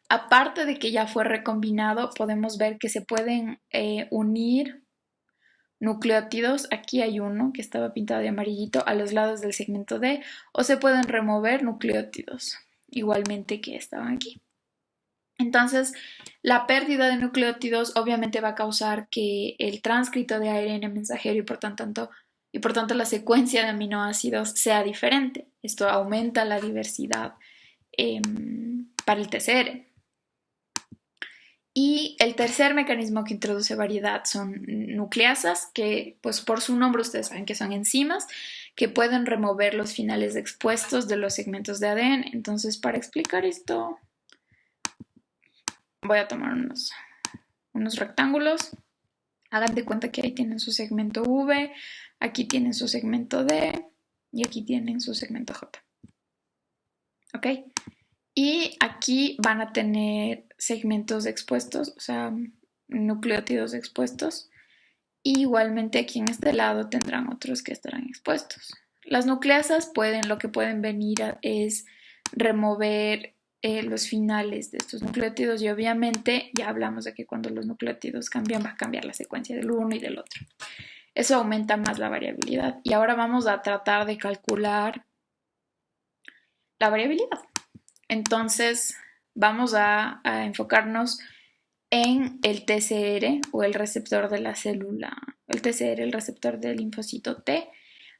Aparte de que ya fue recombinado, podemos ver que se pueden unir nucleótidos. Aquí hay uno que estaba pintado de amarillito a los lados del segmento D, o se pueden remover nucleótidos, igualmente que estaban aquí. Entonces, la pérdida de nucleótidos obviamente va a causar que el tránscrito de ARN mensajero y por tanto la secuencia de aminoácidos sea diferente. Esto aumenta la diversidad para el TCR. Y el tercer mecanismo que introduce variedad son nucleasas, que pues por su nombre ustedes saben que son enzimas que pueden remover los finales expuestos de los segmentos de ADN. Entonces, para explicar esto, voy a tomar unos rectángulos. Hagan de cuenta que ahí tienen su segmento V, aquí tienen su segmento D y aquí tienen su segmento J. ¿Ok? Y aquí van a tener segmentos expuestos, o sea, nucleótidos expuestos. Y igualmente aquí en este lado tendrán otros que estarán expuestos. Las nucleasas lo que pueden venir es remover los finales de estos nucleótidos y obviamente ya hablamos de que cuando los nucleótidos cambian va a cambiar la secuencia del uno y del otro. Eso aumenta más la variabilidad. Y ahora vamos a tratar de calcular la variabilidad. Entonces vamos a enfocarnos en el TCR o el receptor de la célula, el TCR, el receptor del linfocito T,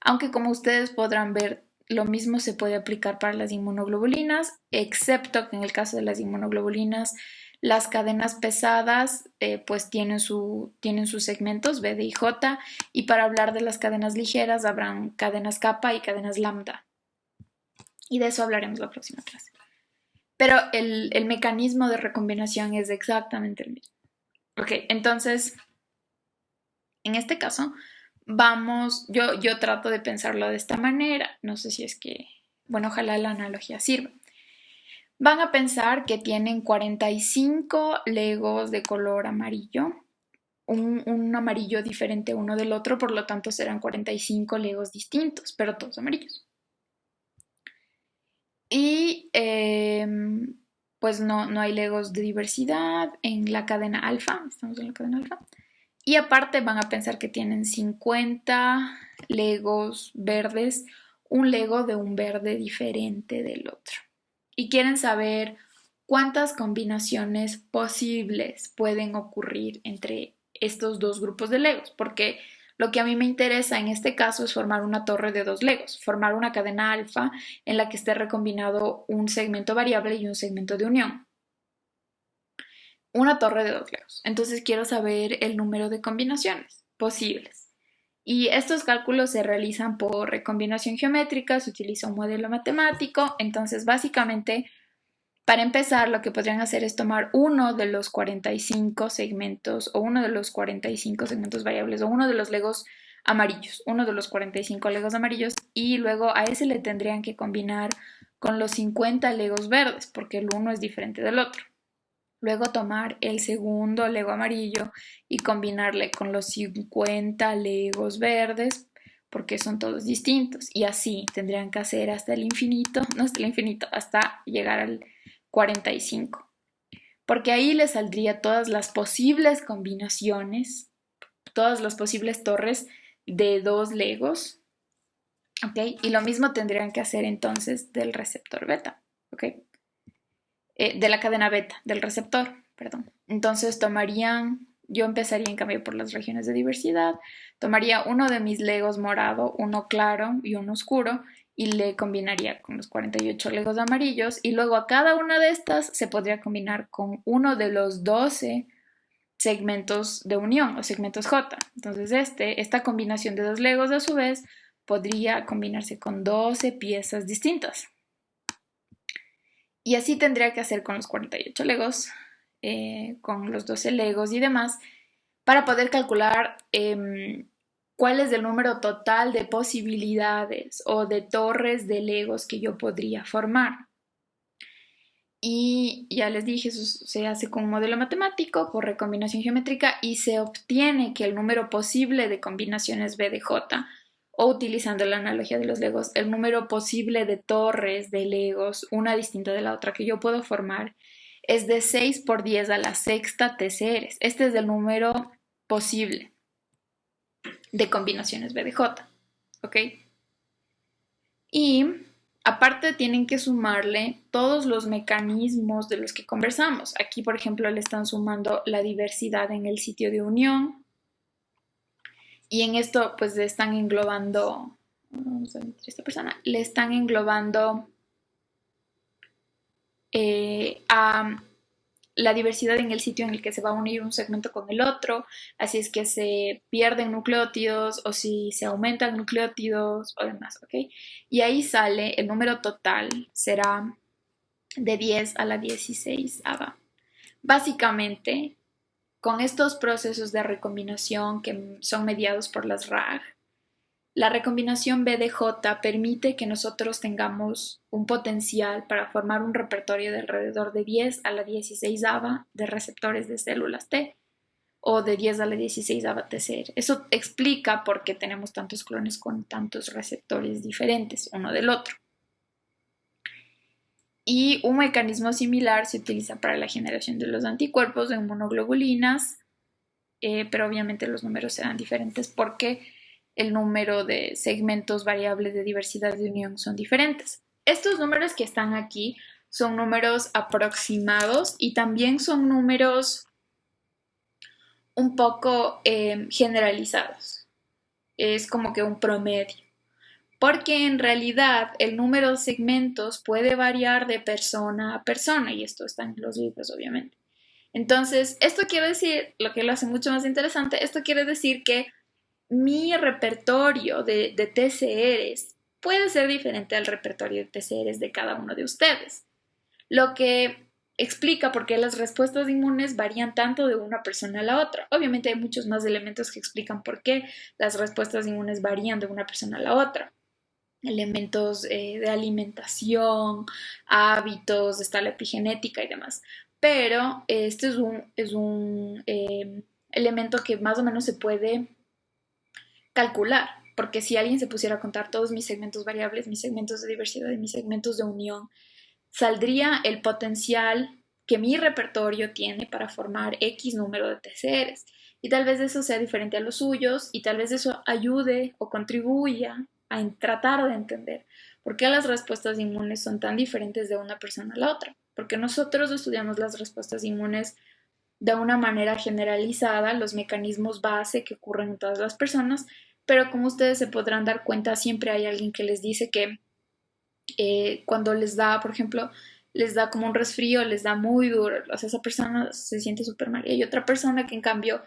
aunque como ustedes podrán ver, lo mismo se puede aplicar para las inmunoglobulinas, excepto que en el caso de las inmunoglobulinas, las cadenas pesadas pues tienen sus segmentos B, D y J, y para hablar de las cadenas ligeras habrán cadenas kappa y cadenas lambda. Y de eso hablaremos la próxima clase. Pero el mecanismo de recombinación es exactamente el mismo. Ok, entonces, en este caso, yo trato de pensarlo de esta manera. No sé si es que, bueno, ojalá la analogía sirva. Van a pensar que tienen 45 legos de color amarillo, un amarillo diferente uno del otro, por lo tanto serán 45 legos distintos, pero todos amarillos. Y pues no hay legos de diversidad en la cadena alfa, estamos en la cadena alfa. Y aparte van a pensar que tienen 50 legos verdes, un lego de un verde diferente del otro. Y quieren saber cuántas combinaciones posibles pueden ocurrir entre estos dos grupos de legos, porque lo que a mí me interesa en este caso es formar una torre de dos legos, formar una cadena alfa en la que esté recombinado un segmento variable y un segmento de unión. Una torre de dos legos. Entonces quiero saber el número de combinaciones posibles. Y estos cálculos se realizan por recombinación geométrica, se utiliza un modelo matemático. Entonces, básicamente, para empezar, lo que podrían hacer es tomar uno de los 45 segmentos o uno de los 45 segmentos variables o uno de los legos amarillos, uno de los 45 legos amarillos y luego a ese le tendrían que combinar con los 50 legos verdes porque el uno es diferente del otro. Luego tomar el segundo Lego amarillo y combinarle con los 50 Legos verdes porque son todos distintos. Y así tendrían que hacer hasta el infinito, no hasta el infinito, hasta llegar al 45. Porque ahí le saldría todas las posibles combinaciones, todas las posibles torres de dos Legos. ¿Ok? Y lo mismo tendrían que hacer entonces del receptor beta. ¿Ok? De la cadena beta, del receptor, perdón. Entonces yo empezaría en cambio por las regiones de diversidad, tomaría uno de mis Legos morado, uno claro y uno oscuro, y le combinaría con los 48 Legos amarillos, y luego a cada una de estas se podría combinar con uno de los 12 segmentos de unión o segmentos J. Entonces esta combinación de dos Legos a su vez podría combinarse con 12 piezas distintas. Y así tendría que hacer con los 48 Legos, con los 12 Legos y demás, para poder calcular cuál es el número total de posibilidades o de torres de Legos que yo podría formar. Y ya les dije, eso se hace con un modelo matemático por recombinación geométrica y se obtiene que el número posible de combinaciones B de J, o utilizando la analogía de los Legos, el número posible de torres de Legos, una distinta de la otra que yo puedo formar, es de 6 por 10 a la sexta TCRs. Este es el número posible de combinaciones B de J. ¿Ok? Y aparte tienen que sumarle todos los mecanismos de los que conversamos. Aquí, por ejemplo, le están sumando la diversidad en el sitio de unión. Y en esto, pues, le están englobando, vamos a meter a esta persona, le están englobando a la diversidad en el sitio en el que se va a unir un segmento con el otro, así es que se pierden nucleótidos o si se aumentan nucleótidos o demás, ¿ok? Y ahí sale el número total, será de 10 a la 16. Básicamente, con estos procesos de recombinación que son mediados por las RAG, la recombinación B de J permite que nosotros tengamos un potencial para formar un repertorio de alrededor de 10 a la 16 de receptores de células T o de 10 a la 16 TCR. Eso explica por qué tenemos tantos clones con tantos receptores diferentes uno del otro. Y un mecanismo similar se utiliza para la generación de los anticuerpos de inmunoglobulinas, pero obviamente los números serán diferentes porque el número de segmentos variables de diversidad de unión son diferentes. Estos números que están aquí son números aproximados y también son números un poco generalizados. Es como que un promedio. Porque en realidad el número de segmentos puede variar de persona a persona y esto está en los libros, obviamente. Entonces, esto quiere decir, lo que lo hace mucho más interesante, esto quiere decir que mi repertorio de TCRs puede ser diferente al repertorio de TCRs de cada uno de ustedes, lo que explica por qué las respuestas inmunes varían tanto de una persona a la otra. Obviamente hay muchos más elementos que explican por qué las respuestas inmunes varían de una persona a la otra. Elementos de alimentación, hábitos, está la epigenética y demás. Pero este es un elemento que más o menos se puede calcular, porque si alguien se pusiera a contar todos mis segmentos variables, mis segmentos de diversidad y mis segmentos de unión, saldría el potencial que mi repertorio tiene para formar X número de TCRs. Y tal vez eso sea diferente a los suyos y tal vez eso ayude o contribuya a tratar de entender por qué las respuestas inmunes son tan diferentes de una persona a la otra. Porque nosotros estudiamos las respuestas inmunes de una manera generalizada, los mecanismos base que ocurren en todas las personas, pero como ustedes se podrán dar cuenta, siempre hay alguien que les dice que cuando les da, por ejemplo, les da como un resfrío, les da muy duro, o sea, esa persona se siente súper mal. Y hay otra persona que en cambio,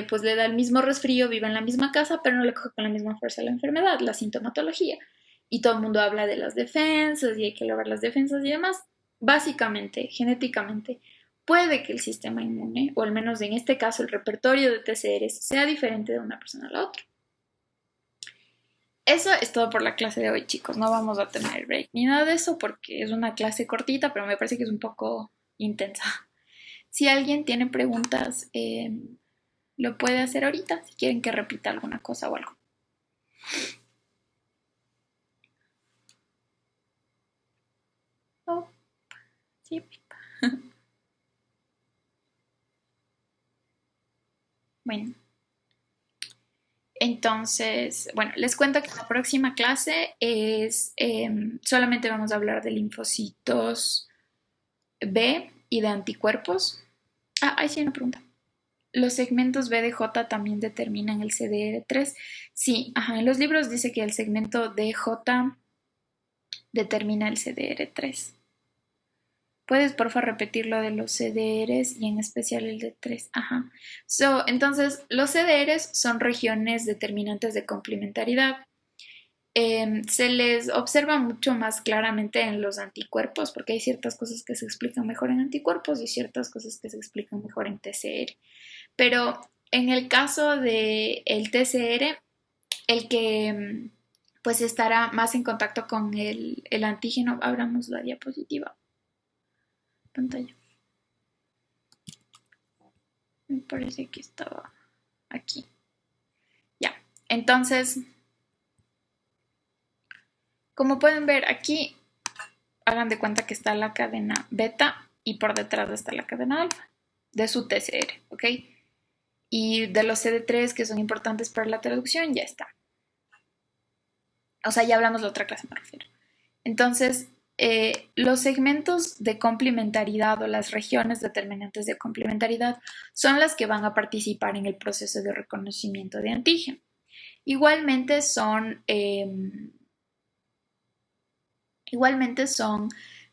pues le da el mismo resfrío, vive en la misma casa, pero no le coge con la misma fuerza la enfermedad, la sintomatología. Y todo el mundo habla de las defensas y hay que elevar las defensas y demás. Básicamente, genéticamente, puede que el sistema inmune, o al menos en este caso el repertorio de TCRs, sea diferente de una persona a la otra. Eso es todo por la clase de hoy, chicos. No vamos a tener break ni nada de eso porque es una clase cortita, pero me parece que es un poco intensa. Si alguien tiene preguntas, lo puede hacer ahorita, si quieren que repita alguna cosa o algo. Oh, sí. Bueno, entonces, bueno, les cuento que la próxima clase es, solamente vamos a hablar de linfocitos B y de anticuerpos. Ah, ahí sí hay una pregunta. ¿Los segmentos B de J también determinan el CDR3? Sí, ajá, en los libros dice que el segmento DJ determina el CDR3. ¿Puedes, porfa, repetir lo de los CDRs y en especial el de 3? Ajá. Entonces, los CDRs son regiones determinantes de complementariedad. Se les observa mucho más claramente en los anticuerpos, porque hay ciertas cosas que se explican mejor en anticuerpos y ciertas cosas que se explican mejor en TCR. Pero en el caso del TCR, el que pues estará más en contacto con el antígeno, abramos la diapositiva, pantalla. Me parece que estaba aquí. Ya, entonces, como pueden ver aquí, hagan de cuenta que está la cadena beta y por detrás está la cadena alfa de su TCR, ¿ok? Y de los CD3 que son importantes para la traducción, ya está. O sea, ya hablamos de otra clase, me refiero. Entonces, los segmentos de complementariedad o las regiones determinantes de complementariedad son las que van a participar en el proceso de reconocimiento de antígeno. Igualmente son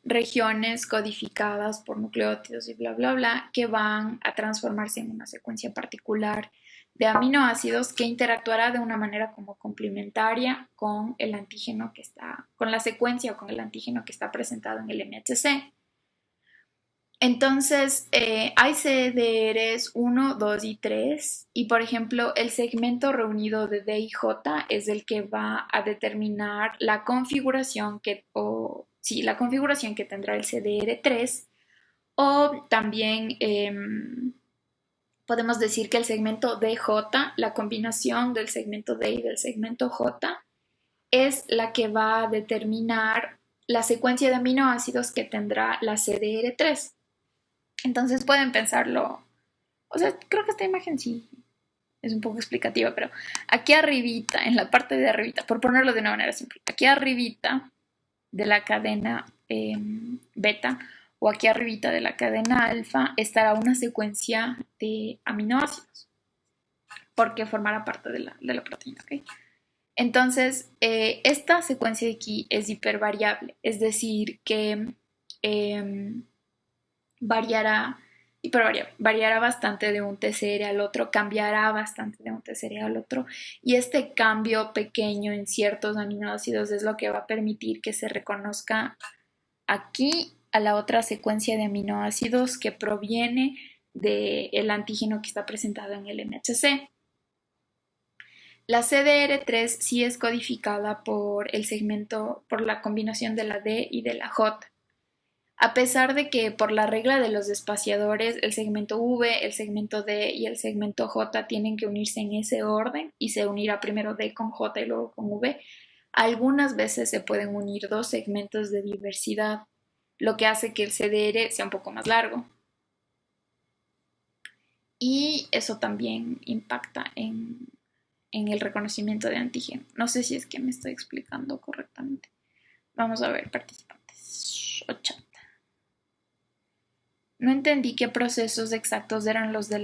regiones codificadas por nucleótidos y bla, bla, bla, que van a transformarse en una secuencia particular de aminoácidos que interactuará de una manera como complementaria con el antígeno que está, con la secuencia o con el antígeno que está presentado en el MHC. Entonces, hay CDRs 1, 2 y 3 y, por ejemplo, el segmento reunido de D y J es el que va a determinar la configuración la configuración que tendrá el CDR3 o también podemos decir que el segmento DJ, la combinación del segmento D y del segmento J, es la que va a determinar la secuencia de aminoácidos que tendrá la CDR3. Entonces pueden pensarlo, o sea, creo que esta imagen sí es un poco explicativa, pero aquí arribita, en la parte de arribita, por ponerlo de una manera simple, aquí arribita de la cadena beta o aquí arribita de la cadena alfa estará una secuencia de aminoácidos, porque formará parte de la proteína, ¿ok? Entonces, esta secuencia de aquí es hipervariable, es decir, que variará bastante de un TCR al otro, cambiará bastante de un TCR al otro, y este cambio pequeño en ciertos aminoácidos es lo que va a permitir que se reconozca aquí a la otra secuencia de aminoácidos que proviene del antígeno que está presentado en el MHC. La CDR3 sí es codificada por el segmento, por la combinación de la D y de la J. A pesar de que por la regla de los espaciadores el segmento V, el segmento D y el segmento J tienen que unirse en ese orden y se unirá primero D con J y luego con V, algunas veces se pueden unir dos segmentos de diversidad, lo que hace que el CDR sea un poco más largo. Y eso también impacta en el reconocimiento de antígeno. No sé si es que me estoy explicando correctamente. Vamos a ver, participantes. 80. No entendí qué procesos exactos eran los de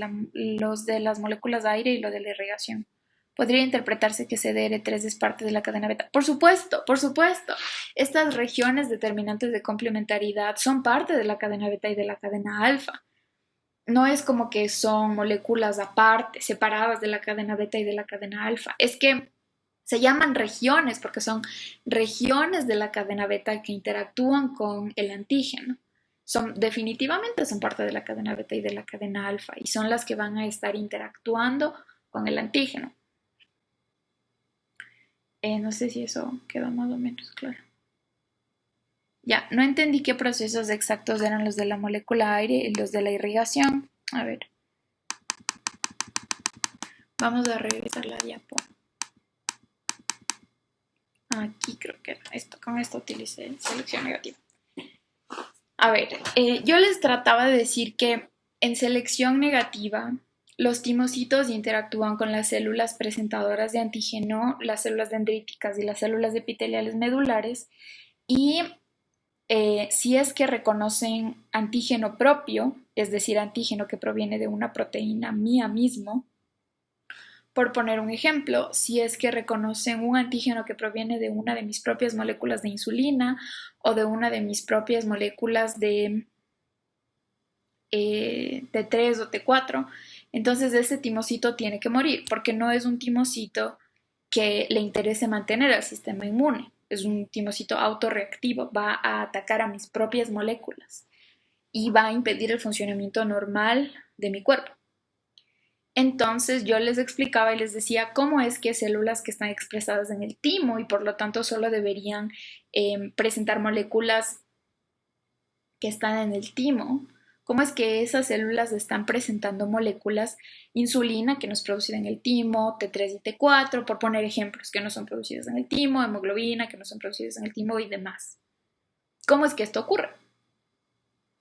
las moléculas de aire y lo de la irrigación. ¿Podría interpretarse que CDR3 es parte de la cadena beta? Por supuesto, por supuesto. Estas regiones determinantes de complementariedad son parte de la cadena beta y de la cadena alfa. No es como que son moléculas aparte, separadas de la cadena beta y de la cadena alfa. Es que se llaman regiones porque son regiones de la cadena beta que interactúan con el antígeno. Definitivamente son parte de la cadena beta y de la cadena alfa y son las que van a estar interactuando con el antígeno. No sé si eso queda más o menos claro. Ya, no entendí qué procesos exactos eran los de la molécula aire y los de la irrigación. A ver, vamos a regresar la diapo. Aquí creo que era esto, con esto utilicé selección negativa. A ver, yo les trataba de decir que en selección negativa los timocitos interactúan con las células presentadoras de antígeno, las células dendríticas y las células epiteliales medulares, y si es que reconocen antígeno propio, es decir, antígeno que proviene de una proteína mía mismo. Por poner un ejemplo, si es que reconocen un antígeno que proviene de una de mis propias moléculas de insulina o de una de mis propias moléculas de T3 o T4, entonces ese timocito tiene que morir porque no es un timocito que le interese mantener al sistema inmune. Es un timocito autorreactivo, va a atacar a mis propias moléculas y va a impedir el funcionamiento normal de mi cuerpo. Entonces yo les explicaba y les decía cómo es que células que están expresadas en el timo y por lo tanto solo deberían presentar moléculas que están en el timo, cómo es que esas células están presentando moléculas insulina que no es producida en el timo, T3 y T4, por poner ejemplos, que no son producidas en el timo, hemoglobina, que no son producidas en el timo y demás. ¿Cómo es que esto ocurre?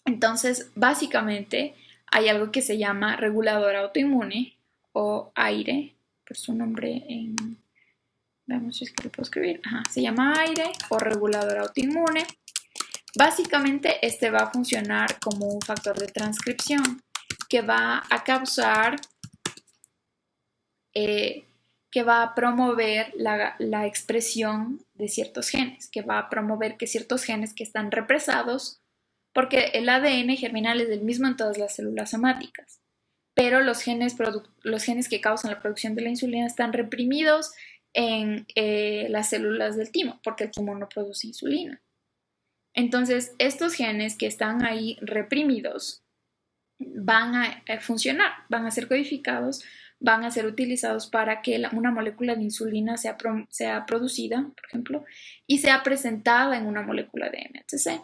Entonces, básicamente, hay algo que se llama regulador autoinmune o aire, por su nombre en... Veamos si es que lo puedo escribir. Ajá, se llama aire o regulador autoinmune. Básicamente, este va a funcionar como un factor de transcripción que va a causar, que va a promover la expresión de ciertos genes, que va a promover que ciertos genes que están represados, porque el ADN germinal es el mismo en todas las células somáticas, pero los genes que causan la producción de la insulina están reprimidos en las células del timo, porque el timo no produce insulina. Entonces, estos genes que están ahí reprimidos van a funcionar, van a ser codificados, van a ser utilizados para que una molécula de insulina sea producida, por ejemplo, y sea presentada en una molécula de MHC,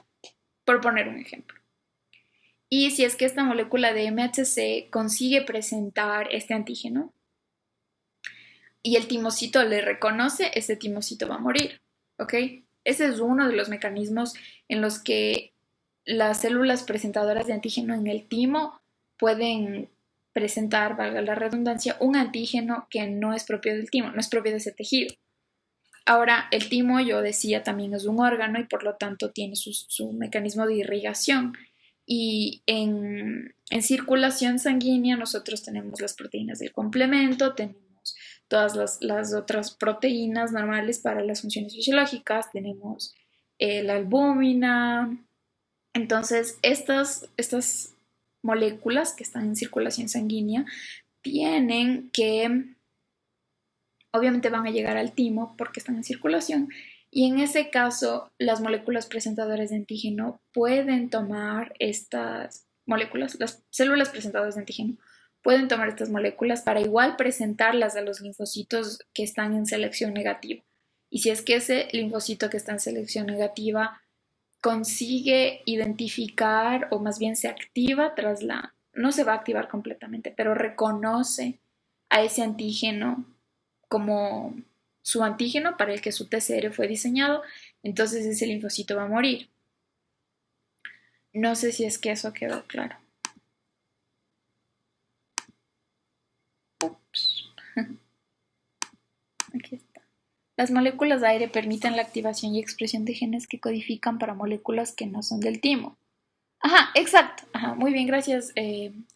por poner un ejemplo. Y si es que esta molécula de MHC consigue presentar este antígeno y el timocito le reconoce, ese timocito va a morir, ¿ok? Ese es uno de los mecanismos en los que las células presentadoras de antígeno en el timo pueden presentar, valga la redundancia, un antígeno que no es propio del timo, no es propio de ese tejido. Ahora, el timo, yo decía, también es un órgano y por lo tanto tiene su mecanismo de irrigación. Y en circulación sanguínea nosotros tenemos las proteínas del complemento, tenemos todas las otras proteínas normales para las funciones fisiológicas, tenemos la albúmina. Entonces, estas moléculas que están en circulación sanguínea tienen que, obviamente van a llegar al timo porque están en circulación, y en ese caso las moléculas presentadoras de antígeno pueden tomar estas moléculas, las células presentadoras de antígeno pueden tomar estas moléculas para igual presentarlas a los linfocitos que están en selección negativa. Y si es que ese linfocito que está en selección negativa consigue identificar, o más bien se activa no se va a activar completamente, pero reconoce a ese antígeno como su antígeno para el que su TCR fue diseñado, entonces ese linfocito va a morir. No sé si es que eso quedó claro. Ups. Aquí está. Las moléculas de aire permiten la activación y expresión de genes que codifican para moléculas que no son del timo. Ajá, exacto. Ajá, muy bien, gracias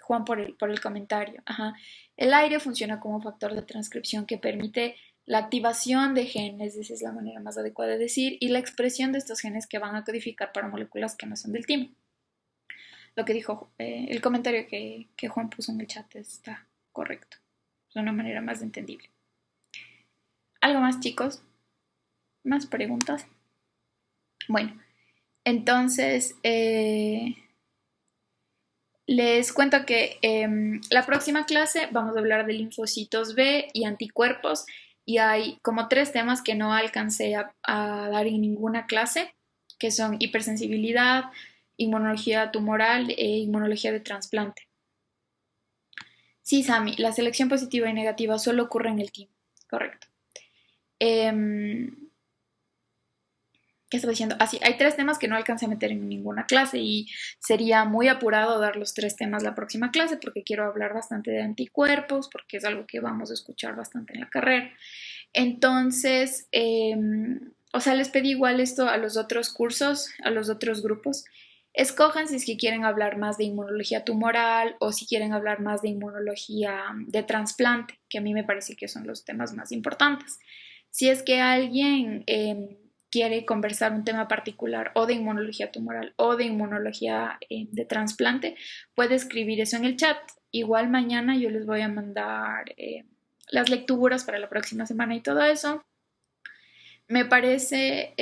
Juan por el comentario. Ajá. El aire funciona como factor de transcripción que permite la activación de genes, esa es la manera más adecuada de decir, y la expresión de estos genes que van a codificar para moléculas que no son del timo. Lo que dijo, el comentario que Juan puso en el chat está correcto. Es una manera más entendible. ¿Algo más, chicos? ¿Más preguntas? Bueno, entonces les cuento que la próxima clase vamos a hablar de linfocitos B y anticuerpos, y hay como 3 temas que no alcancé a dar en ninguna clase. que son hipersensibilidad, inmunología tumoral e inmunología de trasplante. Sí, Sami, la selección positiva y negativa solo ocurre en el team, correcto. Em, ¿Qué estaba diciendo? Así, hay tres temas que no alcancé a meter en ninguna clase y sería muy apurado dar los tres temas la próxima clase porque quiero hablar bastante de anticuerpos, porque es algo que vamos a escuchar bastante en la carrera. Entonces, o sea, les pedí igual esto a los otros cursos, a los otros grupos. Escojan si es que quieren hablar más de inmunología tumoral o si quieren hablar más de inmunología de trasplante, que a mí me parece que son los temas más importantes. Si es que alguien quiere conversar un tema particular o de inmunología tumoral o de inmunología de trasplante, puede escribir eso en el chat. Igual mañana yo les voy a mandar las lecturas para la próxima semana y todo eso. Me parece,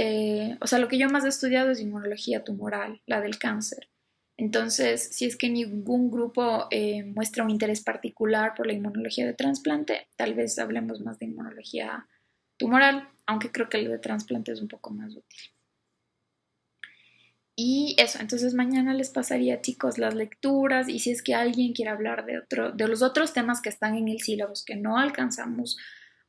o sea, lo que yo más he estudiado es inmunología tumoral, la del cáncer. Entonces, si es que ningún grupo muestra un interés particular por la inmunología de trasplante, tal vez hablemos más de inmunología tumoral, aunque creo que el de trasplante es un poco más útil. Y eso, entonces mañana les pasaría, chicos, las lecturas y si es que alguien quiere hablar de los otros temas que están en el sílabus que no alcanzamos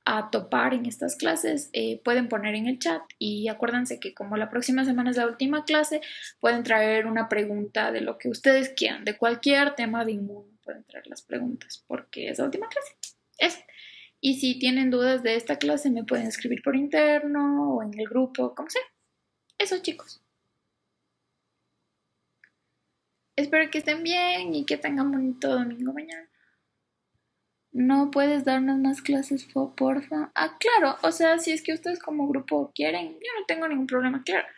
a topar en estas clases, pueden poner en el chat y acuérdense que como la próxima semana es la última clase, pueden traer una pregunta de lo que ustedes quieran, de cualquier tema de inmuno, pueden traer las preguntas porque es la última clase. Eso. Y si tienen dudas de esta clase, me pueden escribir por interno o en el grupo, como sea. Eso, chicos. Espero que estén bien y que tengan bonito domingo mañana. ¿No puedes darnos más clases, porfa? Ah, claro, o sea, si es que ustedes como grupo quieren, yo no tengo ningún problema, claro.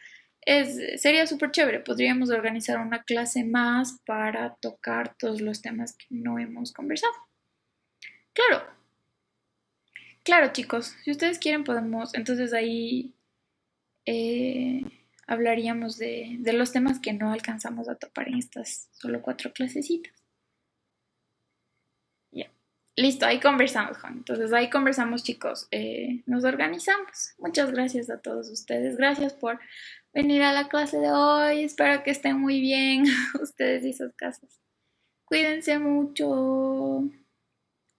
Sería súper chévere, podríamos organizar una clase más para tocar todos los temas que no hemos conversado. Claro, claro, chicos, si ustedes quieren podemos, entonces ahí eh, hablaríamos de los temas que no alcanzamos a topar en estas solo 4 clasecitas. Ya. Listo, ahí conversamos, Juan. Entonces ahí conversamos, chicos. Nos organizamos. Muchas gracias a todos ustedes. Gracias por venir a la clase de hoy. Espero que estén muy bien ustedes y sus casas. Cuídense mucho.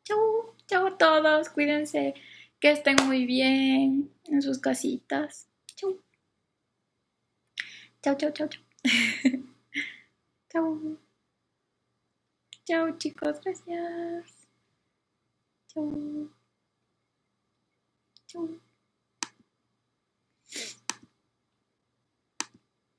Chau, chau a todos. Cuídense. Que estén muy bien en sus casitas. Chau, chau, chau, chau, chau. Chau, chau, chicos. Gracias. Chau, chau.